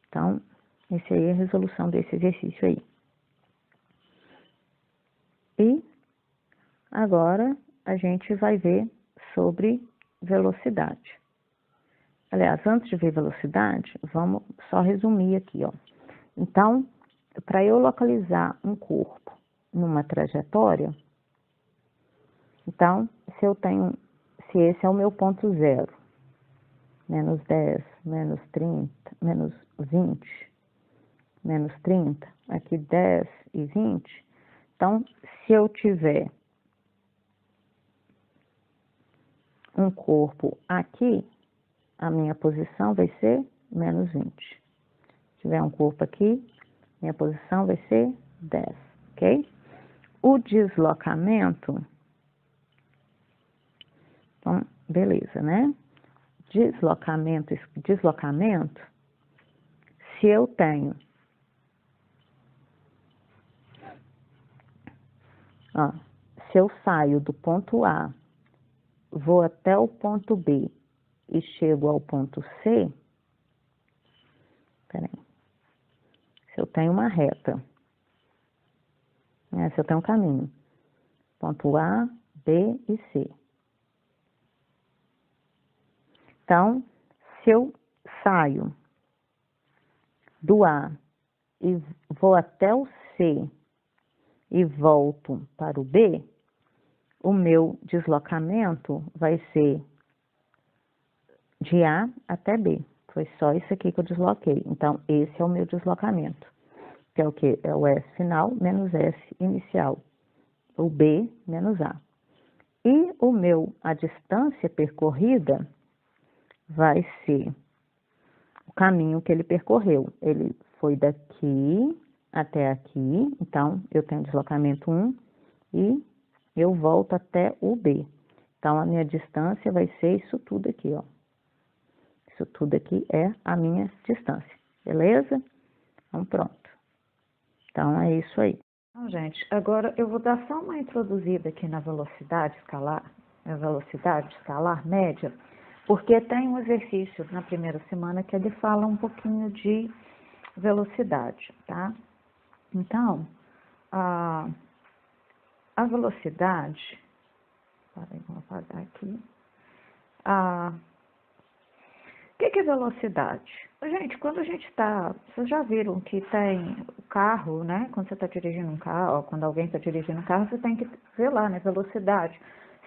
Então, esse aí é a resolução desse exercício aí. E agora a gente vai ver sobre velocidade. Aliás, antes de ver velocidade, vamos só resumir aqui, ó. Então, para eu localizar um corpo numa trajetória, então, se esse é o meu ponto zero, menos 10, menos 30, menos 20, menos 30, aqui 10 e 20, então, se eu tiver um corpo aqui, a minha posição vai ser menos 20. Se tiver um corpo aqui, minha posição vai ser 10, ok? O deslocamento, então, beleza, né? Deslocamento, se eu tenho, ó, se eu saio do ponto A, vou até o ponto B e chego ao ponto C, peraí. se eu tenho uma reta, né? Se eu tenho um caminho, ponto A, B e C. Então, se eu saio do A e vou até o C e volto para o B, o meu deslocamento vai ser de A até B. Foi só isso aqui que eu desloquei. Então, esse é o meu deslocamento, que é o quê? É o S final menos S inicial, o B menos A. E a distância percorrida vai ser o caminho que ele percorreu. Ele foi daqui até aqui, então eu tenho deslocamento 1 e eu volto até o B. Então, a minha distância vai ser isso tudo aqui, ó. Isso tudo aqui é a minha distância, beleza? Então, pronto. Então, é isso aí. Então, gente, agora eu vou dar só uma introduzida aqui na velocidade escalar média, porque tem um exercício na primeira semana que ele fala um pouquinho de velocidade, tá? Então, a velocidade, peraí, vou apagar aqui. O que é velocidade? Gente, quando a gente está, vocês já viram que tem o carro, né? Quando você está dirigindo um carro, ou quando alguém está dirigindo um carro, você tem que ver lá, né? Velocidade,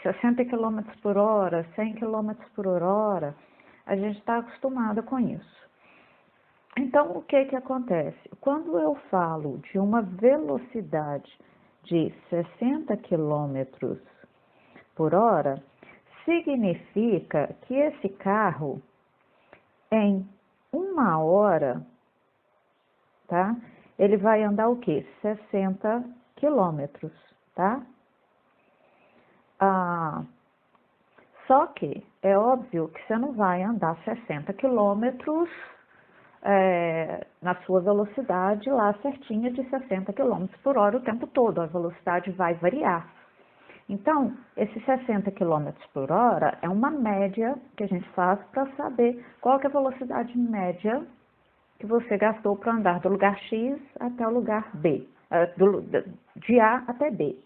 60 km por hora, 100 km por hora, a gente está acostumada com isso. Então, o que acontece? Quando eu falo de uma velocidade de 60 km por hora, significa que esse carro, em 1 hora, tá? Ele vai andar o quê? 60 quilômetros, tá? Só que é óbvio que você não vai andar 60 quilômetros na sua velocidade lá certinha de 60 quilômetros por hora o tempo todo. A velocidade vai variar. Então, esses 60 km por hora é uma média que a gente faz para saber qual que é a velocidade média que você gastou para andar do lugar X até o lugar B, de A até B.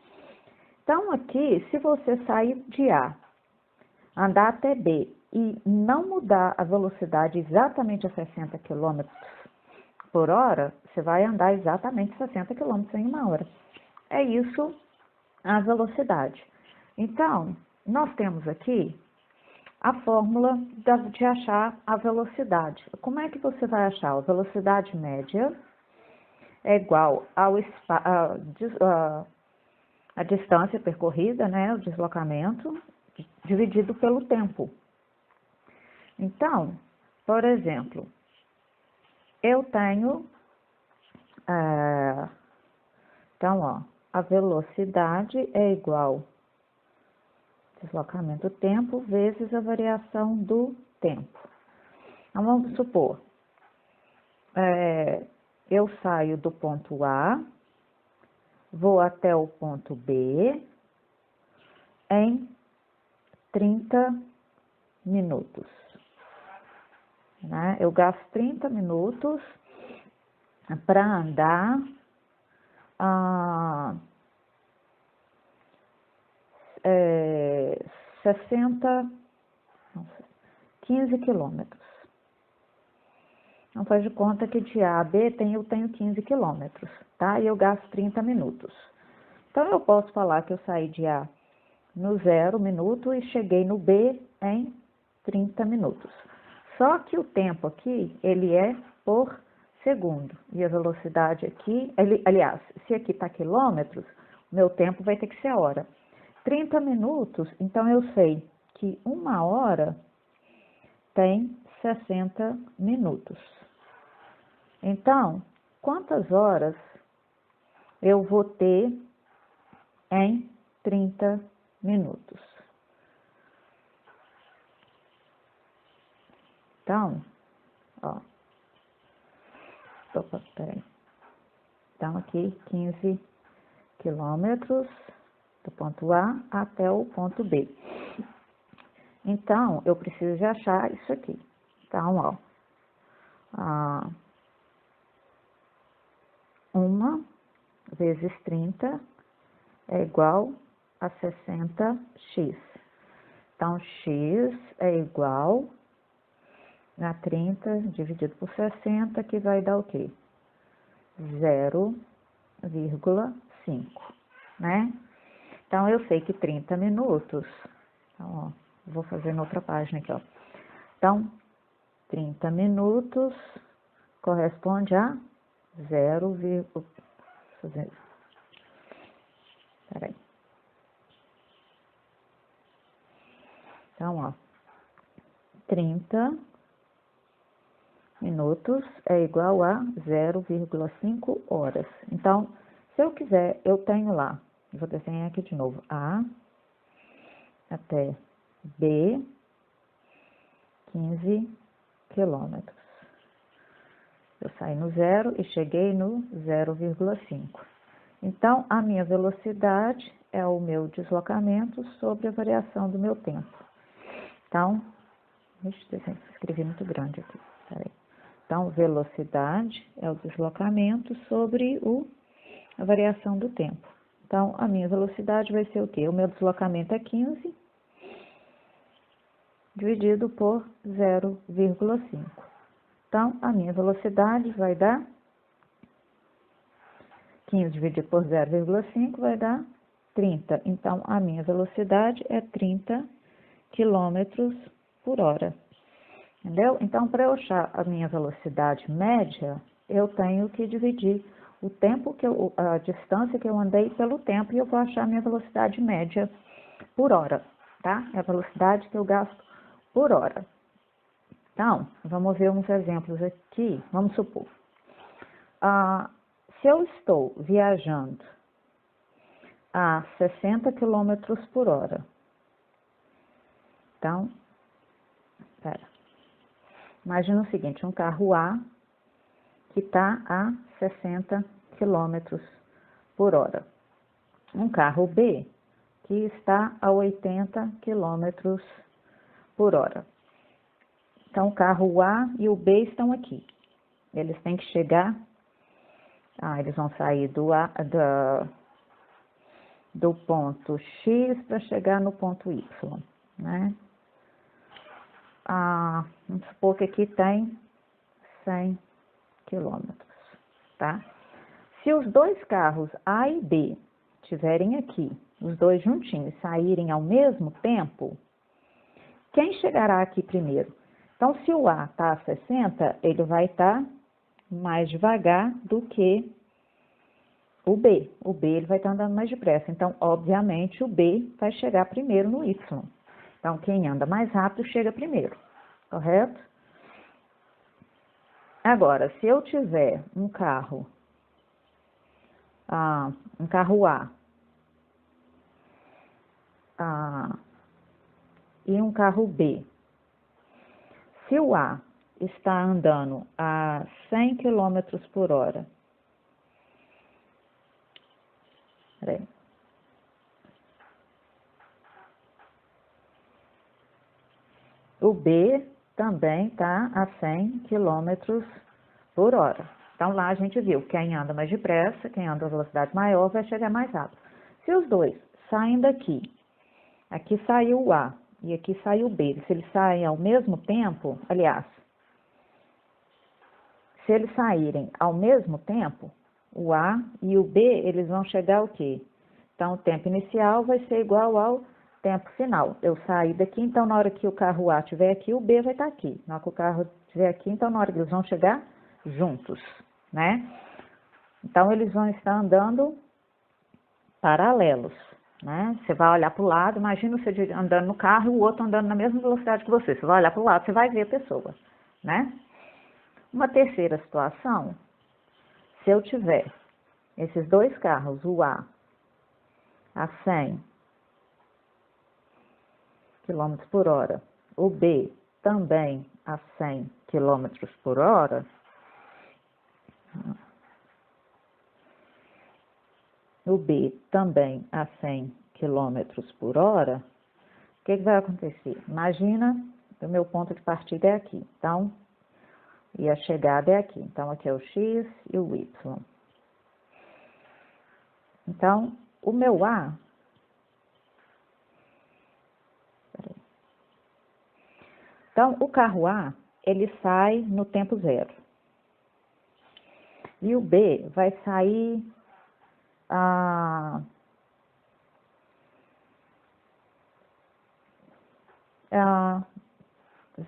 Então, aqui, se você sair de A, andar até B e não mudar a velocidade exatamente a 60 km por hora, você vai andar exatamente 60 km em 1 hora. É isso a velocidade. Então, nós temos aqui a fórmula de achar a velocidade. Como é que você vai achar? A velocidade média é igual a distância percorrida, né, o deslocamento, dividido pelo tempo. Então, por exemplo, eu tenho, então, ó, a velocidade é igual deslocamento tempo vezes a variação do tempo. Então, vamos supor, eu saio do ponto A, vou até o ponto B em 30 minutos. Né? Eu gasto 30 minutos para andar 15 quilômetros. Então, faz de conta que de A a B eu tenho 15 quilômetros, tá? E eu gasto 30 minutos. Então, eu posso falar que eu saí de A no 0 minuto e cheguei no B em 30 minutos. Só que o tempo aqui, ele é por segundo. E a velocidade aqui, aliás, se aqui está quilômetros, meu tempo vai ter que ser a hora. 30 minutos, então eu sei que 1 hora tem 60 minutos. Então, quantas horas eu vou ter em 30 minutos? Então, ó. Opa, peraí. Então, aqui, 15 quilômetros do ponto A até o ponto B. Então, eu preciso de achar isso aqui. Então, ó. 1 vezes 30 é igual a 60x. Então, x é igual a 30 dividido por 60, que vai dar o quê? 0,5, né? Então, eu sei que 30 minutos, então, ó, vou fazer na outra página aqui, ó. Então, 30 minutos corresponde a 0, peraí. Então, ó, 30 minutos é igual a 0,5 horas. Então, se eu quiser, eu tenho lá, vou desenhar aqui de novo, A até B, 15 quilômetros. Eu saí no 0 e cheguei no 0,5. Então, a minha velocidade é o meu deslocamento sobre a variação do meu tempo. Então, escrevi muito grande aqui, peraí. Então, velocidade é o deslocamento sobre a variação do tempo. Então, a minha velocidade vai ser o quê? O meu deslocamento é 15, dividido por 0,5. Então, a minha velocidade vai dar 15 dividido por 0,5 vai dar 30. Então, a minha velocidade é 30 quilômetros por hora. Entendeu? Então, para eu achar a minha velocidade média, eu tenho que dividir o tempo a distância que eu andei pelo tempo, e eu vou achar a minha velocidade média por hora, tá? É a velocidade que eu gasto por hora. Então, vamos ver uns exemplos aqui. Vamos supor, se eu estou viajando a 60 km por hora, então, imagina o seguinte, um carro A que está a 60 km por hora. Um carro B que está a 80 km por hora. Então, o carro A e o B estão aqui. Eles têm que chegar, eles vão sair do ponto X para chegar no ponto Y, né? Vamos supor que aqui tem 100 quilômetros, tá? Se os dois carros A e B estiverem aqui, os dois juntinhos, saírem ao mesmo tempo, quem chegará aqui primeiro? Então, se o A está a 60, ele vai estar mais devagar do que o B. O B ele vai estar andando mais depressa. Então, obviamente, o B vai chegar primeiro no Y. Então, quem anda mais rápido chega primeiro, correto? Agora, se eu tiver um carro A, e um carro B, se o A está andando a 100 km por hora, o B também está a 100 km por hora. Então, lá a gente viu, quem anda mais depressa, quem anda a velocidade maior, vai chegar mais rápido. Se os dois saem daqui, aqui saiu o A e aqui saiu o B, se eles saem ao mesmo tempo, aliás, se eles saírem ao mesmo tempo, o A e o B, eles vão chegar o quê? Então, o tempo inicial vai ser igual ao tempo final. Eu saí daqui, então, na hora que o carro A estiver aqui, o B vai estar aqui. Na hora que o carro estiver aqui, então, na hora que eles vão chegar juntos, né? Então, eles vão estar andando paralelos, né? Você vai olhar para o lado, imagina você andando no carro e o outro andando na mesma velocidade que você. Você vai olhar para o lado, você vai ver a pessoa, né? Uma terceira situação, se eu tiver esses dois carros, o A a 100 km por hora, o B também a 100 km por hora, o B também a 100 km por hora, o que vai acontecer? Imagina, o meu ponto de partida é aqui, então, e a chegada é aqui. Então, aqui é o X e o Y. Então, o meu A... Então, o carro A, ele sai no tempo 0. E o B vai sair a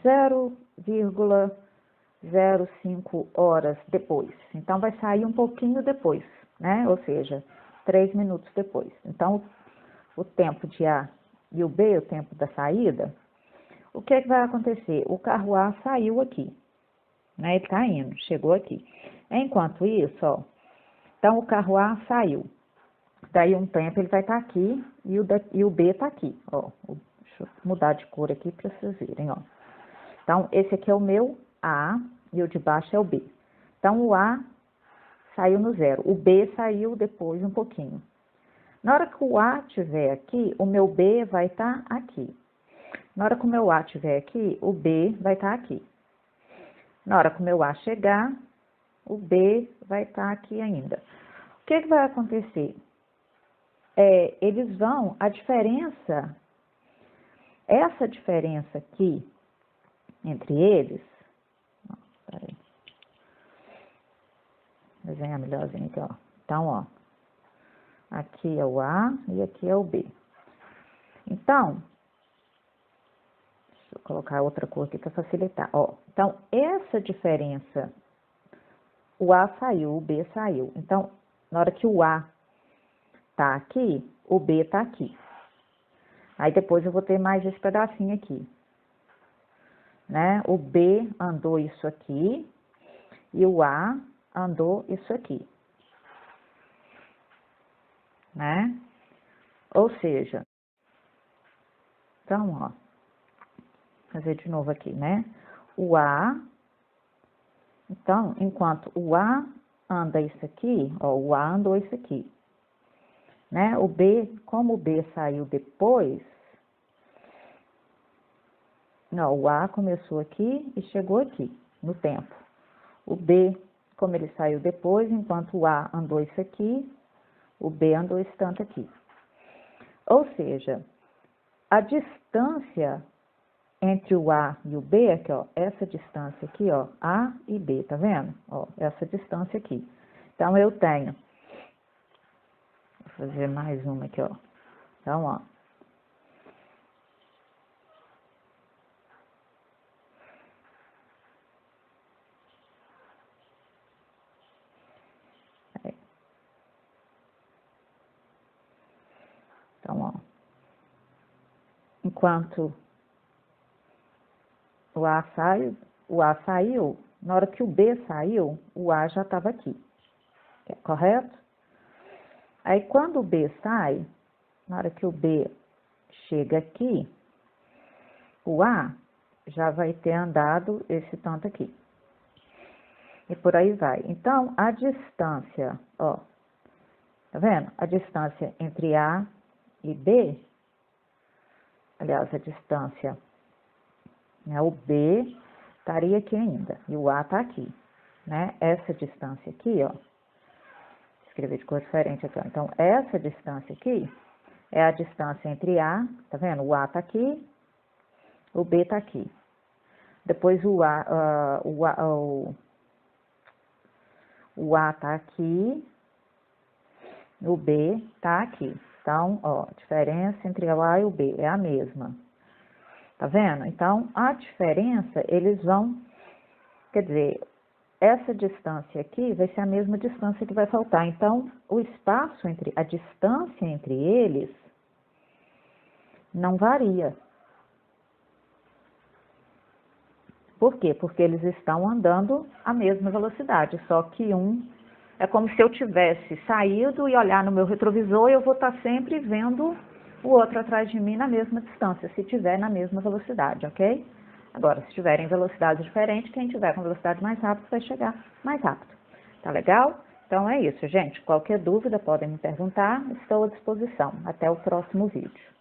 0,05 horas depois. Então, vai sair um pouquinho depois, né? Ou seja, 3 minutos depois. Então, o tempo de A e o B, o tempo da saída, o que é que vai acontecer? O carro A saiu aqui, né? Ele tá indo, chegou aqui. Enquanto isso, ó, então o carro A saiu. Daí um tempo ele vai estar aqui e o B tá aqui, ó. Deixa eu mudar de cor aqui para vocês verem, ó. Então, esse aqui é o meu A e o de baixo é o B. Então, o A saiu no 0, o B saiu depois um pouquinho. Na hora que o A estiver aqui, o meu B vai estar aqui. Na hora que o meu A estiver aqui, o B vai estar aqui. Na hora que o meu A chegar, o B vai estar aqui ainda. O que vai acontecer? Eles vão, essa diferença aqui, entre eles, peraí, desenhar melhorzinho aqui, ó. Então, ó, aqui é o A e aqui é o B. Então, deixa eu colocar outra cor aqui para facilitar, ó. Então, essa diferença, o A saiu, o B saiu. Então, na hora que o A tá aqui, o B tá aqui. Aí depois eu vou ter mais esse pedacinho aqui, né? O B andou isso aqui e o A andou isso aqui, né? Ou seja, então, ó, fazer de novo aqui, né? O A, então, enquanto o A anda isso aqui, ó, o A andou isso aqui, né? O B, como o B saiu depois, não, o A começou aqui e chegou aqui, no tempo. O B, como ele saiu depois, enquanto o A andou isso aqui, o B andou esse tanto aqui. Ou seja, a distância entre o A e o B, aqui, ó, essa distância aqui, ó, A e B, tá vendo? Ó, essa distância aqui. Então, eu tenho, vou fazer mais uma aqui, ó. Então, ó. Então, ó. Enquanto o A saiu, na hora que o B saiu, o A já estava aqui, correto? Aí, quando o B sai, na hora que o B chega aqui, o A já vai ter andado esse tanto aqui. E por aí vai. Então, a distância, ó, tá vendo? A distância entre A e B, aliás, a distância, né, o B estaria aqui ainda, e o A tá aqui, né? Essa distância aqui, ó, escrever de cor diferente aqui, ó. Então, essa distância aqui é a distância entre A, tá vendo? O A tá aqui, o B tá aqui. Depois o A tá aqui, o B tá aqui. Então, ó, a diferença entre o A e o B é a mesma. Tá vendo? Então, a diferença, eles vão, quer dizer, essa distância aqui vai ser a mesma distância que vai faltar. Então, o espaço a distância entre eles não varia. Por quê? Porque eles estão andando a mesma velocidade, só que um é como se eu tivesse saído e olhar no meu retrovisor e eu vou estar sempre vendo o outro atrás de mim na mesma distância, se tiver na mesma velocidade, ok? Agora, se tiverem velocidades diferentes, quem tiver com velocidade mais rápida vai chegar mais rápido. Tá legal? Então é isso, gente. Qualquer dúvida podem me perguntar, estou à disposição. Até o próximo vídeo.